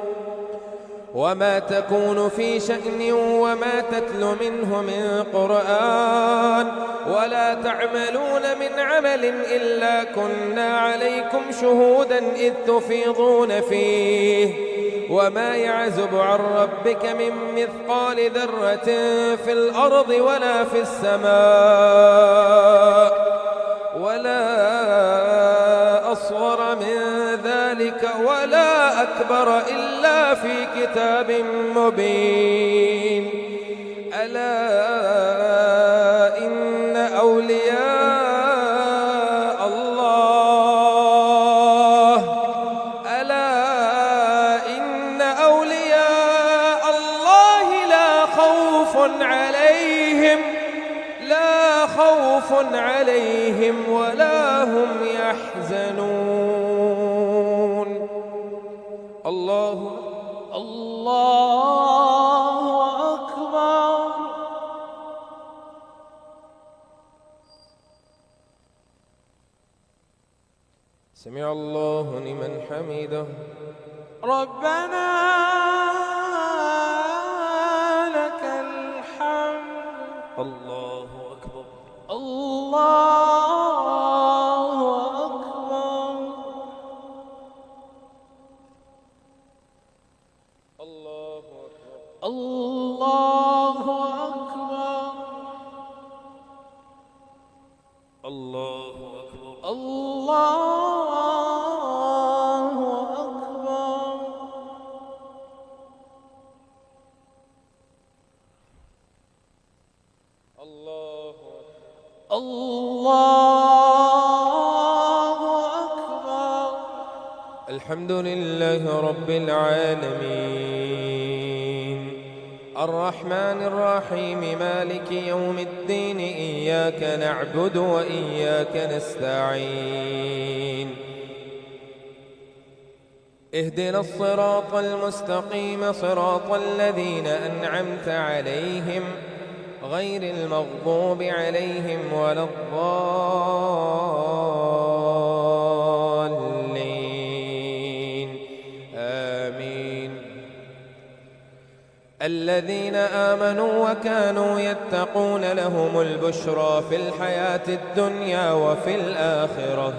وما تكون في شأن وما تتلو منه من قرآن ولا تعملون من عمل إلا كنا عليكم شهودا إذ تفيضون فيه وما يعزب عن ربك من مثقال ذرة في الأرض ولا في السماء ولا أصغر من ذلك ولا أكبر إلا في كتاب مبين ألا إن أولياء الله لا خوف عليهم ولا هم يحزنون الله أكبر. سمع الله لمن حمده ربنا لك الحمد. الله أكبر الله أكبر الله أكبر الله أكبر الله أكبر الله أكبر الله الله أكبر. الحمد لله رب العالمين الرحمن الرحيم مالك يوم الدين إياك نعبد وإياك نستعين اهدنا الصراط المستقيم صراط الذين أنعمت عليهم غير المغضوب عليهم ولا الضالين آمين الذين آمنوا وكانوا يتقون لهم البشرى في الحياة الدنيا وفي الآخرة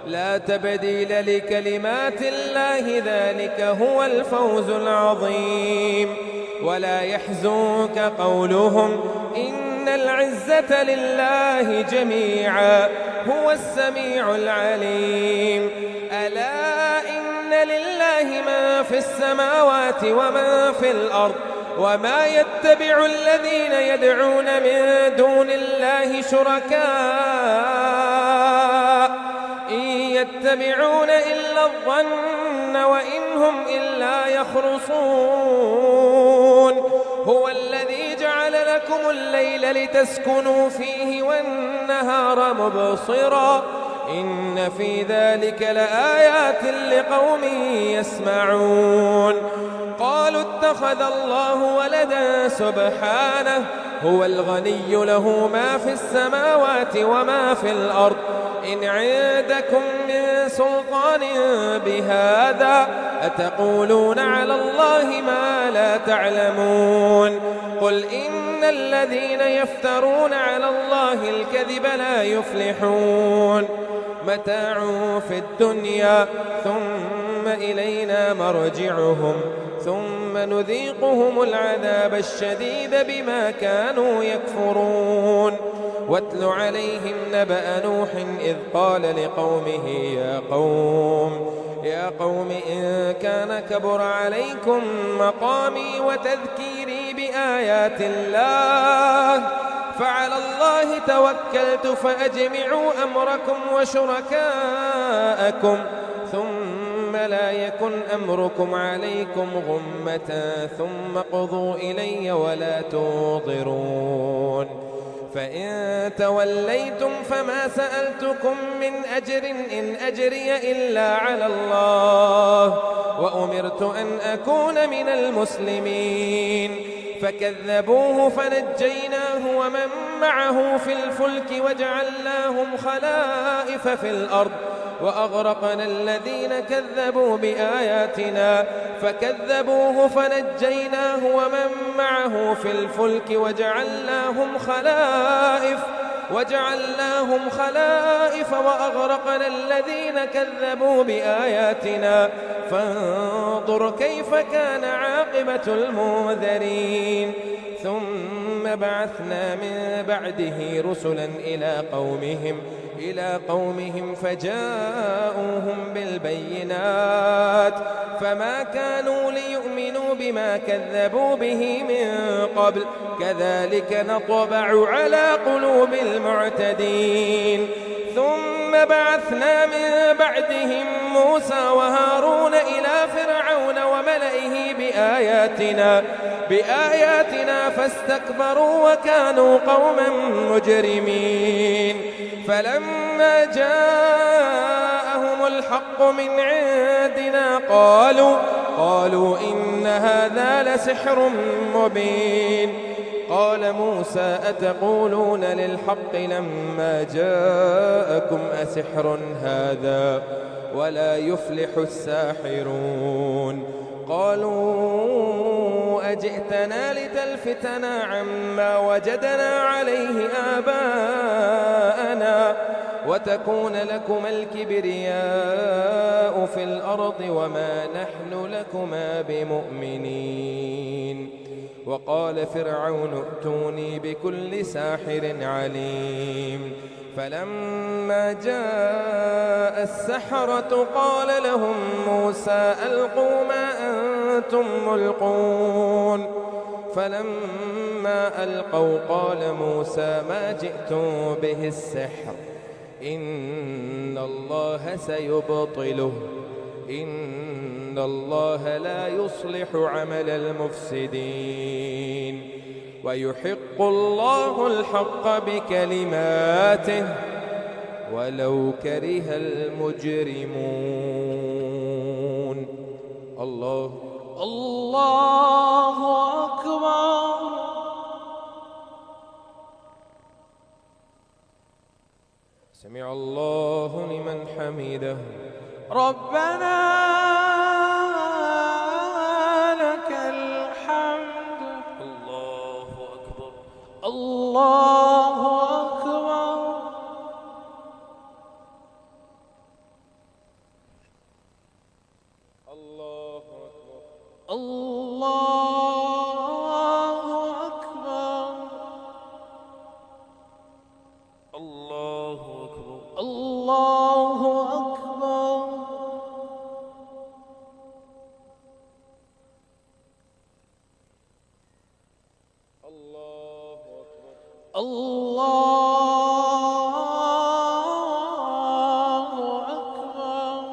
لا تبديل لكلمات الله ذلك هو الفوز العظيم ولا يحزنك قولهم إن العزة لله جميعا هو السميع العليم ألا إن لله ما في السماوات وما في الأرض وما يتبع الذين يدعون من دون الله شركاء إن يتبعون إلا الظن وإن هم إلا يخرصون هو الذي جعل لكم الليل لتسكنوا فيه والنهار مبصرا إن في ذلك لآيات لقوم يسمعون قالوا اتخذ الله ولدا سبحانه هو الغني له ما في السماوات وما في الأرض إن عندكم من سلطان بهذا أتقولون على الله ما لا تعلمون قل إن الذين يفترون على الله الكذب لا يفلحون متاع في الدنيا ثم إلينا مرجعهم ثم نذيقهم العذاب الشديد بما كانوا يكفرون واتل عليهم نبأ نوح إذ قال لقومه يا قوم إن كان كبر عليكم مقامي وتذكيري بآيات الله فعلى الله توكلت فأجمعوا أمركم وشركاءكم ثم لا يكن أمركم عليكم غمة ثم قضوا إلي ولا تنظرون فإن توليتم فما سألتكم من أجر إن أجري إلا على الله وأمرت أن أكون من المسلمين فكذبوه فنجيناه ومن معه في الفلك وجعلناهم خلائف في الأرض وأغرقنا الذين كذبوا بآياتنا فكذبوه فنجيناه ومن معه في الفلك وجعلناهم خلائف وأغرقنا الذين كذبوا بآياتنا فانظر كيف كان عاقبة المنذرين ثم بعثنا من بعده رسلا إلى قومهم فجاءوهم بالبينات فما كانوا ليؤمنوا بما كذبوا به من قبل كذلك نطبع على قلوب المعتدين ثم بعثنا من بعدهم موسى وهارون إلى فرعون وملئه بآياتنا فاستكبروا وكانوا قوما مجرمين فلما جاءهم الحق من عندنا قالوا إن هذا لسحر مبين قال موسى أتقولون للحق لما جاءكم أسحر هذا ولا يفلح الساحرون قالوا أجئتنا لتلفتنا عما وجدنا عليه آباءنا وتكون لكما الكبرياء في الأرض وما نحن لكما بمؤمنين. وقال فرعون ائتوني بكل ساحر عليم. فلما جاء السحرة قال لهم موسى ألقوا ما أنتم ملقون. فلما ألقوا قال موسى ما جئتم به السحر إن الله سيبطله إن الله لا يصلح عمل المفسدين ويحق الله الحق بكلماته ولو كره المجرمون. الله أكبر. سمع الله لمن حمده. ربنا لك الحمد. الله أكبر. الله أكبر. الله أكبر. الله أكبر. الله أكبر. الله أكبر. الله أكبر. الله أكبر.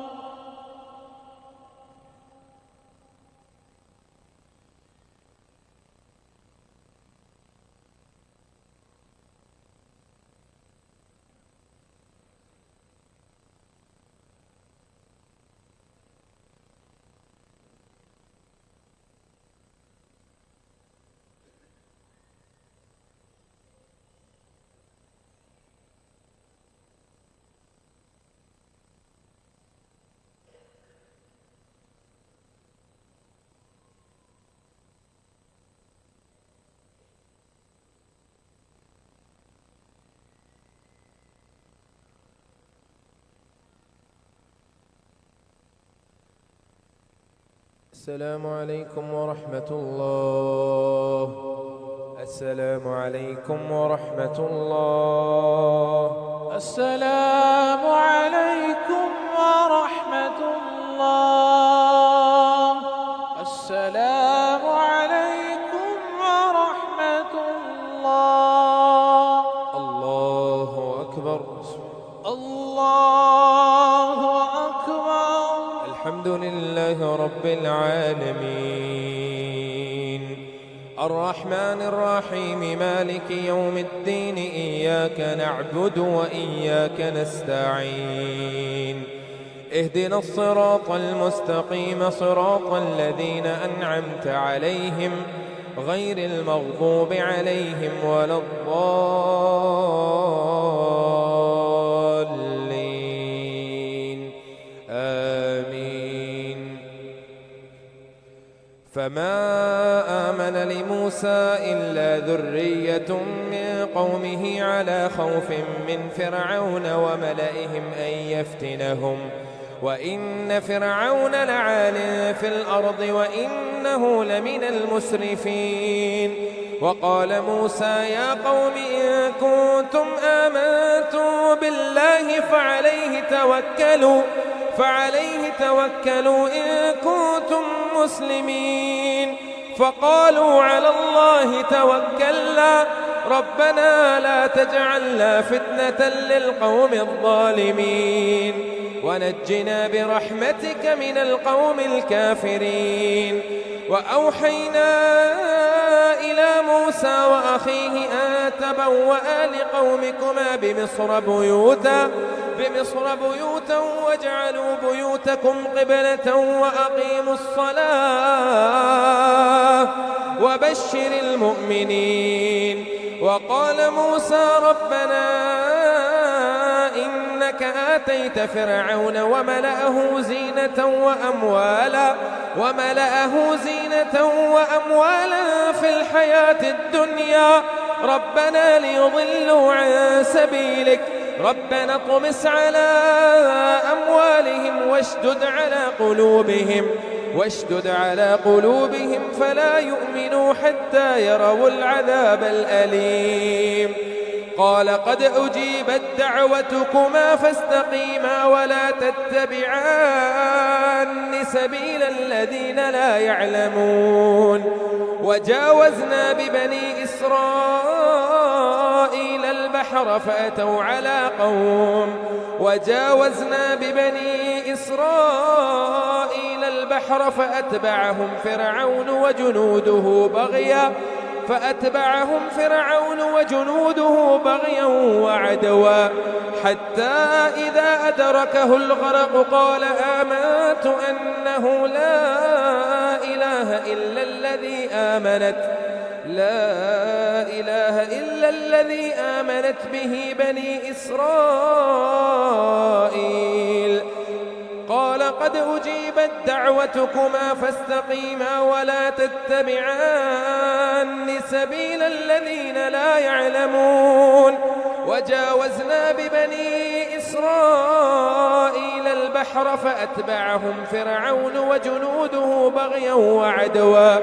السلام عليكم ورحمة الله. السلام عليكم ورحمة الله. السلام عليكم ورحمة الله. السلام عليكم ورحمة الله. الله أكبر. الله أكبر. الحمد لله رب العالمين الرحمن الرحيم مالك يوم الدين إياك نعبد وإياك نستعين اهدنا الصراط المستقيم صراط الذين أنعمت عليهم غير المغضوب عليهم ولا الضالين آمين. فما آمن لموسى إلا ذرية من قومه على خوف من فرعون وملئهم أن يفتنهم وإن فرعون لعال في الأرض وإنه لمن المسرفين. وقال موسى يا قوم إن كنتم آمنتم بالله فعليه توكلوا إن كنتم مسلمين. فقالوا على الله توكلنا ربنا لا تجعلنا فتنة للقوم الظالمين ونجنا برحمتك من القوم الكافرين. وأوحينا إلى موسى وأخيه أن تبوأ لقومكما بمصر بيوتا واجعلوا بيوتكم قبلة وأقيموا الصلاة وبشر المؤمنين. وقال موسى ربنا إنك آتيت فرعون وملأه زينة وملأه زينة وأموالا في الحياة الدنيا ربنا ليضلوا عن سبيلك ربنا اطمس على أموالهم واشدد على قلوبهم فلا يؤمنوا حتى يروا العذاب الأليم قال قد أجيبت دعوتكما فاستقيما ولا تتبعان سبيل الذين لا يعلمون وجاوزنا ببني إسرائيل البحر فأتبعهم فرعون وجنوده بغيا وعدوا حتى إذا أدركه الغرق قال آمنت أنه لا إله إلا الذي آمنت به بني إسرائيل قال قد أجيبت دعوتكما فاستقيما ولا تتبعان سبيل الذين لا يعلمون وجاوزنا ببني إسرائيل البحر فأتبعهم فرعون وجنوده بغيا وعدوا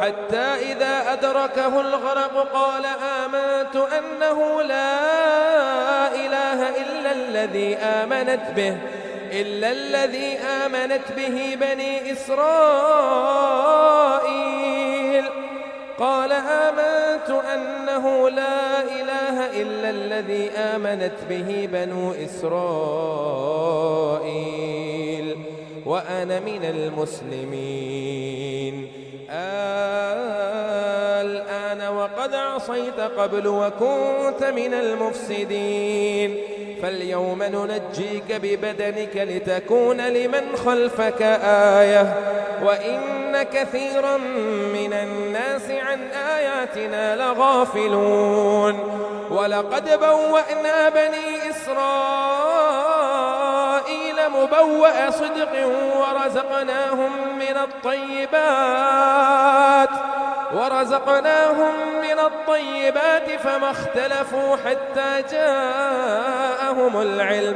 حتى إذا أدركه الغرق قال آمنت أنه لا إله إلا الذي آمنت به بني إسرائيل قال آمنت أنه لا إله إلا الذي آمنت به بنو إسرائيل وأنا من المسلمين الآن وقد عصيت قبل وكنت من المفسدين فاليوم ننجيك ببدنك لتكون لمن خلفك آية وإن كثيرا من الناس عن آياتنا لغافلون ولقد بوأنا بني إسرائيل مبوأ صدق ورزقناهم من الطيبات فما اختلفوا حتى جاءهم العلم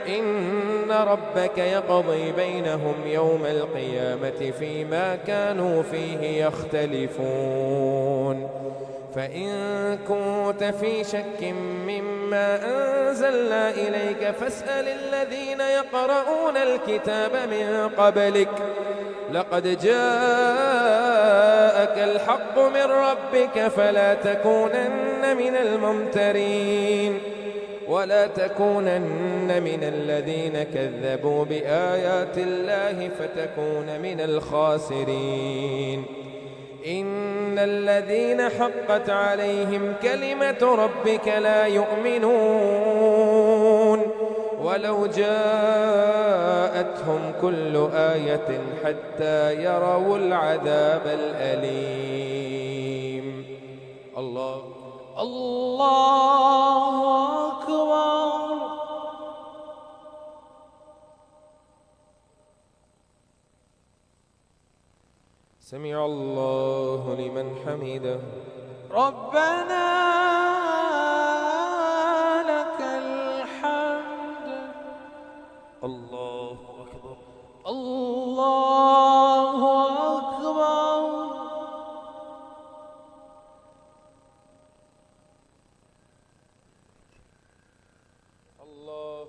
إن ربك يقضي بينهم يوم القيامة فيما كانوا فيه يختلفون فإن كنت في شك مما أنزلنا إليك فاسأل الذين يقرؤون الكتاب من قبلك لقد جاءك الحق من ربك فلا تكونن من الممترين ولا تكونن من الذين كذبوا بآيات الله فتكون من الخاسرين إن الذين حقت عليهم كلمة ربك لا يؤمنون ولو جاءتهم كل آية حتى يروا العذاب الأليم الله أكبر سمع الله لمن حمده ربنا لك الحمد الله أكبر الله أكبر الله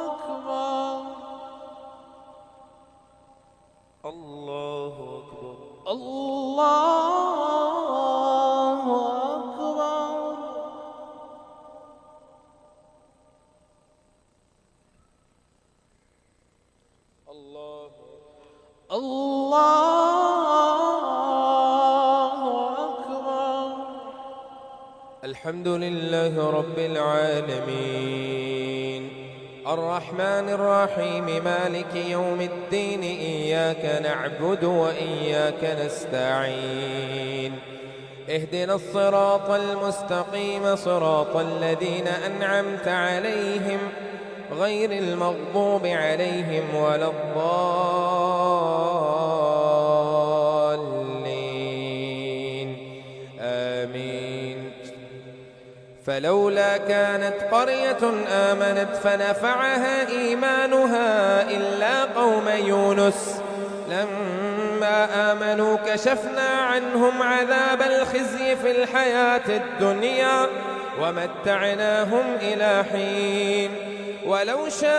أكبر الله أكبر الله أكبر الله أكبر الله أكبر الحمد لله رب العالمين الرحمن الرحيم مالك يوم الدين إياك نعبد وإياك نستعين اهدنا الصراط المستقيم صراط الذين أنعمت عليهم غير المغضوب عليهم ولا الضالين آمين. فلولا كانت قرية آمنت فنفعها إيمانها إلا قوم يونس لما آمنوا كشفنا عنهم عذاب الخزي في الحياة الدنيا ومتعناهم إلى حين ولو شاء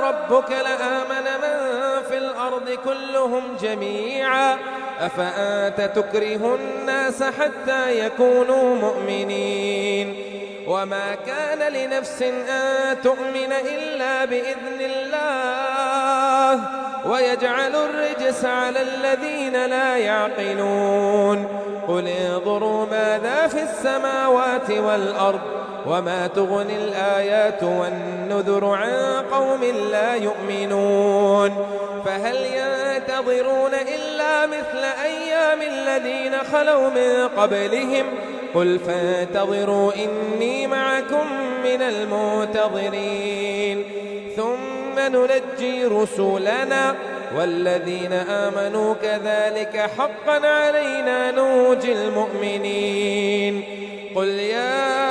ربك لآمن من في الأرض كلهم جميعا أفأنت تكره الناس حتى يكونوا مؤمنين وما كان لنفس أن تؤمن إلا بإذن الله ويجعل الرجس على الذين لا يعقلون قل انظروا ماذا في السماوات والأرض وما تغني الآيات والنذر عن قوم لا يؤمنون فهل ينتظرون إلا مثل أيام الذين خلوا من قبلهم قل فانتظروا إني معكم من المنتظرين ثم ننجي رسلنا والذين آمنوا كذلك حقا علينا ننجي المؤمنين قل يا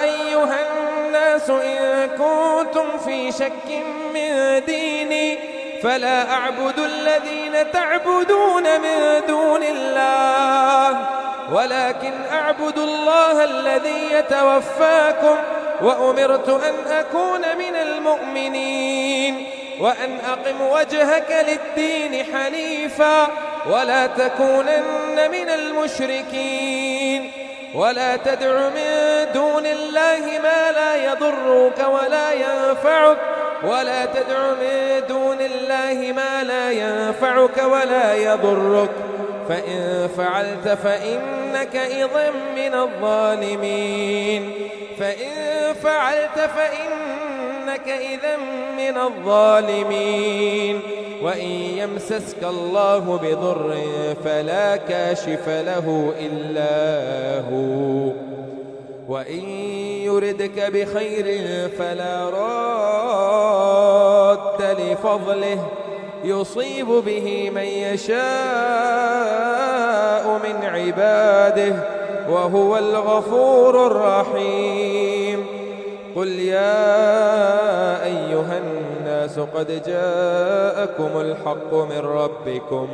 أيها الناس إن كنتم في شك من ديني فلا أعبد الذين تعبدون من دون الله ولكن أعبد الله الذي يتوفاكم وأمرت أن أكون من المؤمنين وأن أقم وجهك للدين حنيفا ولا تكونن من المشركين ولا تدع من دون الله ما لا يضرك ولا ينفعك ولا تدع من دون الله ما لا ينفعك ولا يضرك فإن فعلت فإنك إذا من الظالمين وإن يمسسك الله بضر فلا كاشف له إلا هو وإن يردك بخير فلا راد لفضله يصيب به من يشاء من عباده وهو الغفور الرحيم قل يا أيها الناس قد جاءكم الحق من ربكم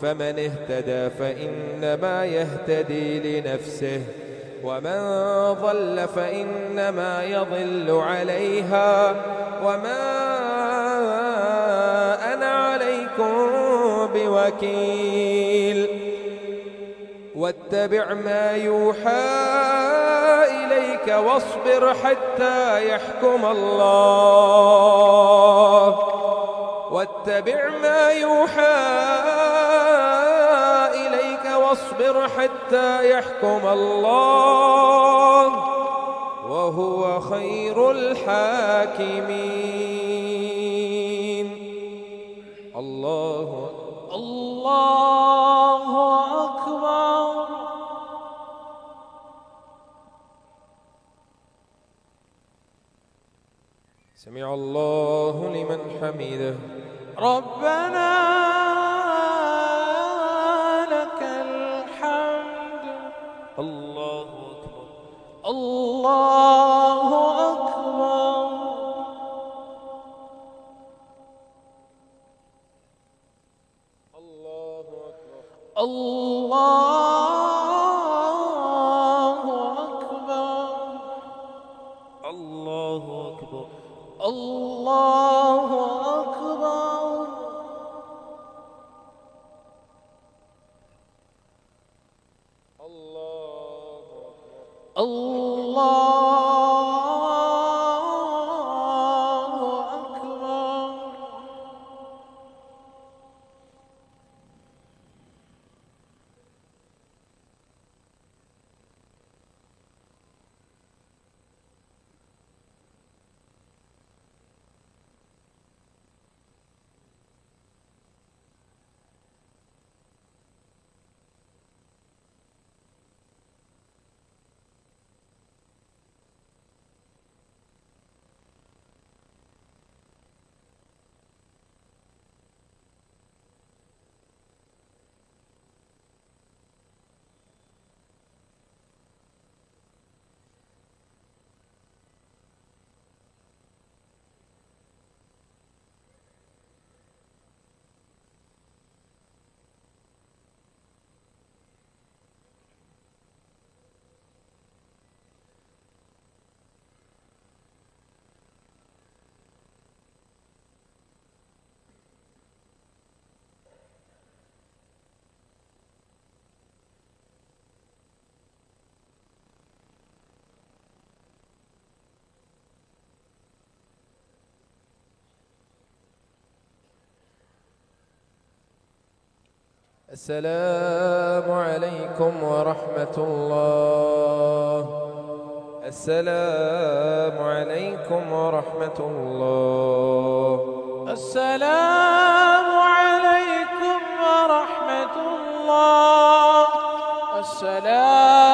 فمن اهتدى فإنما يهتدي لنفسه ومن ضل فإنما يضل عليها وما أنا عليكم بوكيل واتبع ما يوحى إليك واصبر حتى يحكم الله واتبع ما يوحى إليك واصبر حتى يحكم الله وهو خير الحاكمين الله أكبر. سمع الله لمن حمده ربنا لك الحمد. الله أكبر الله أكبر. الله أكبر الله أكبر. الله أكبر الله أكبر. الله أكبر. السلام عليكم ورحمة الله. السلام عليكم ورحمة الله. السلام عليكم ورحمة الله. السلام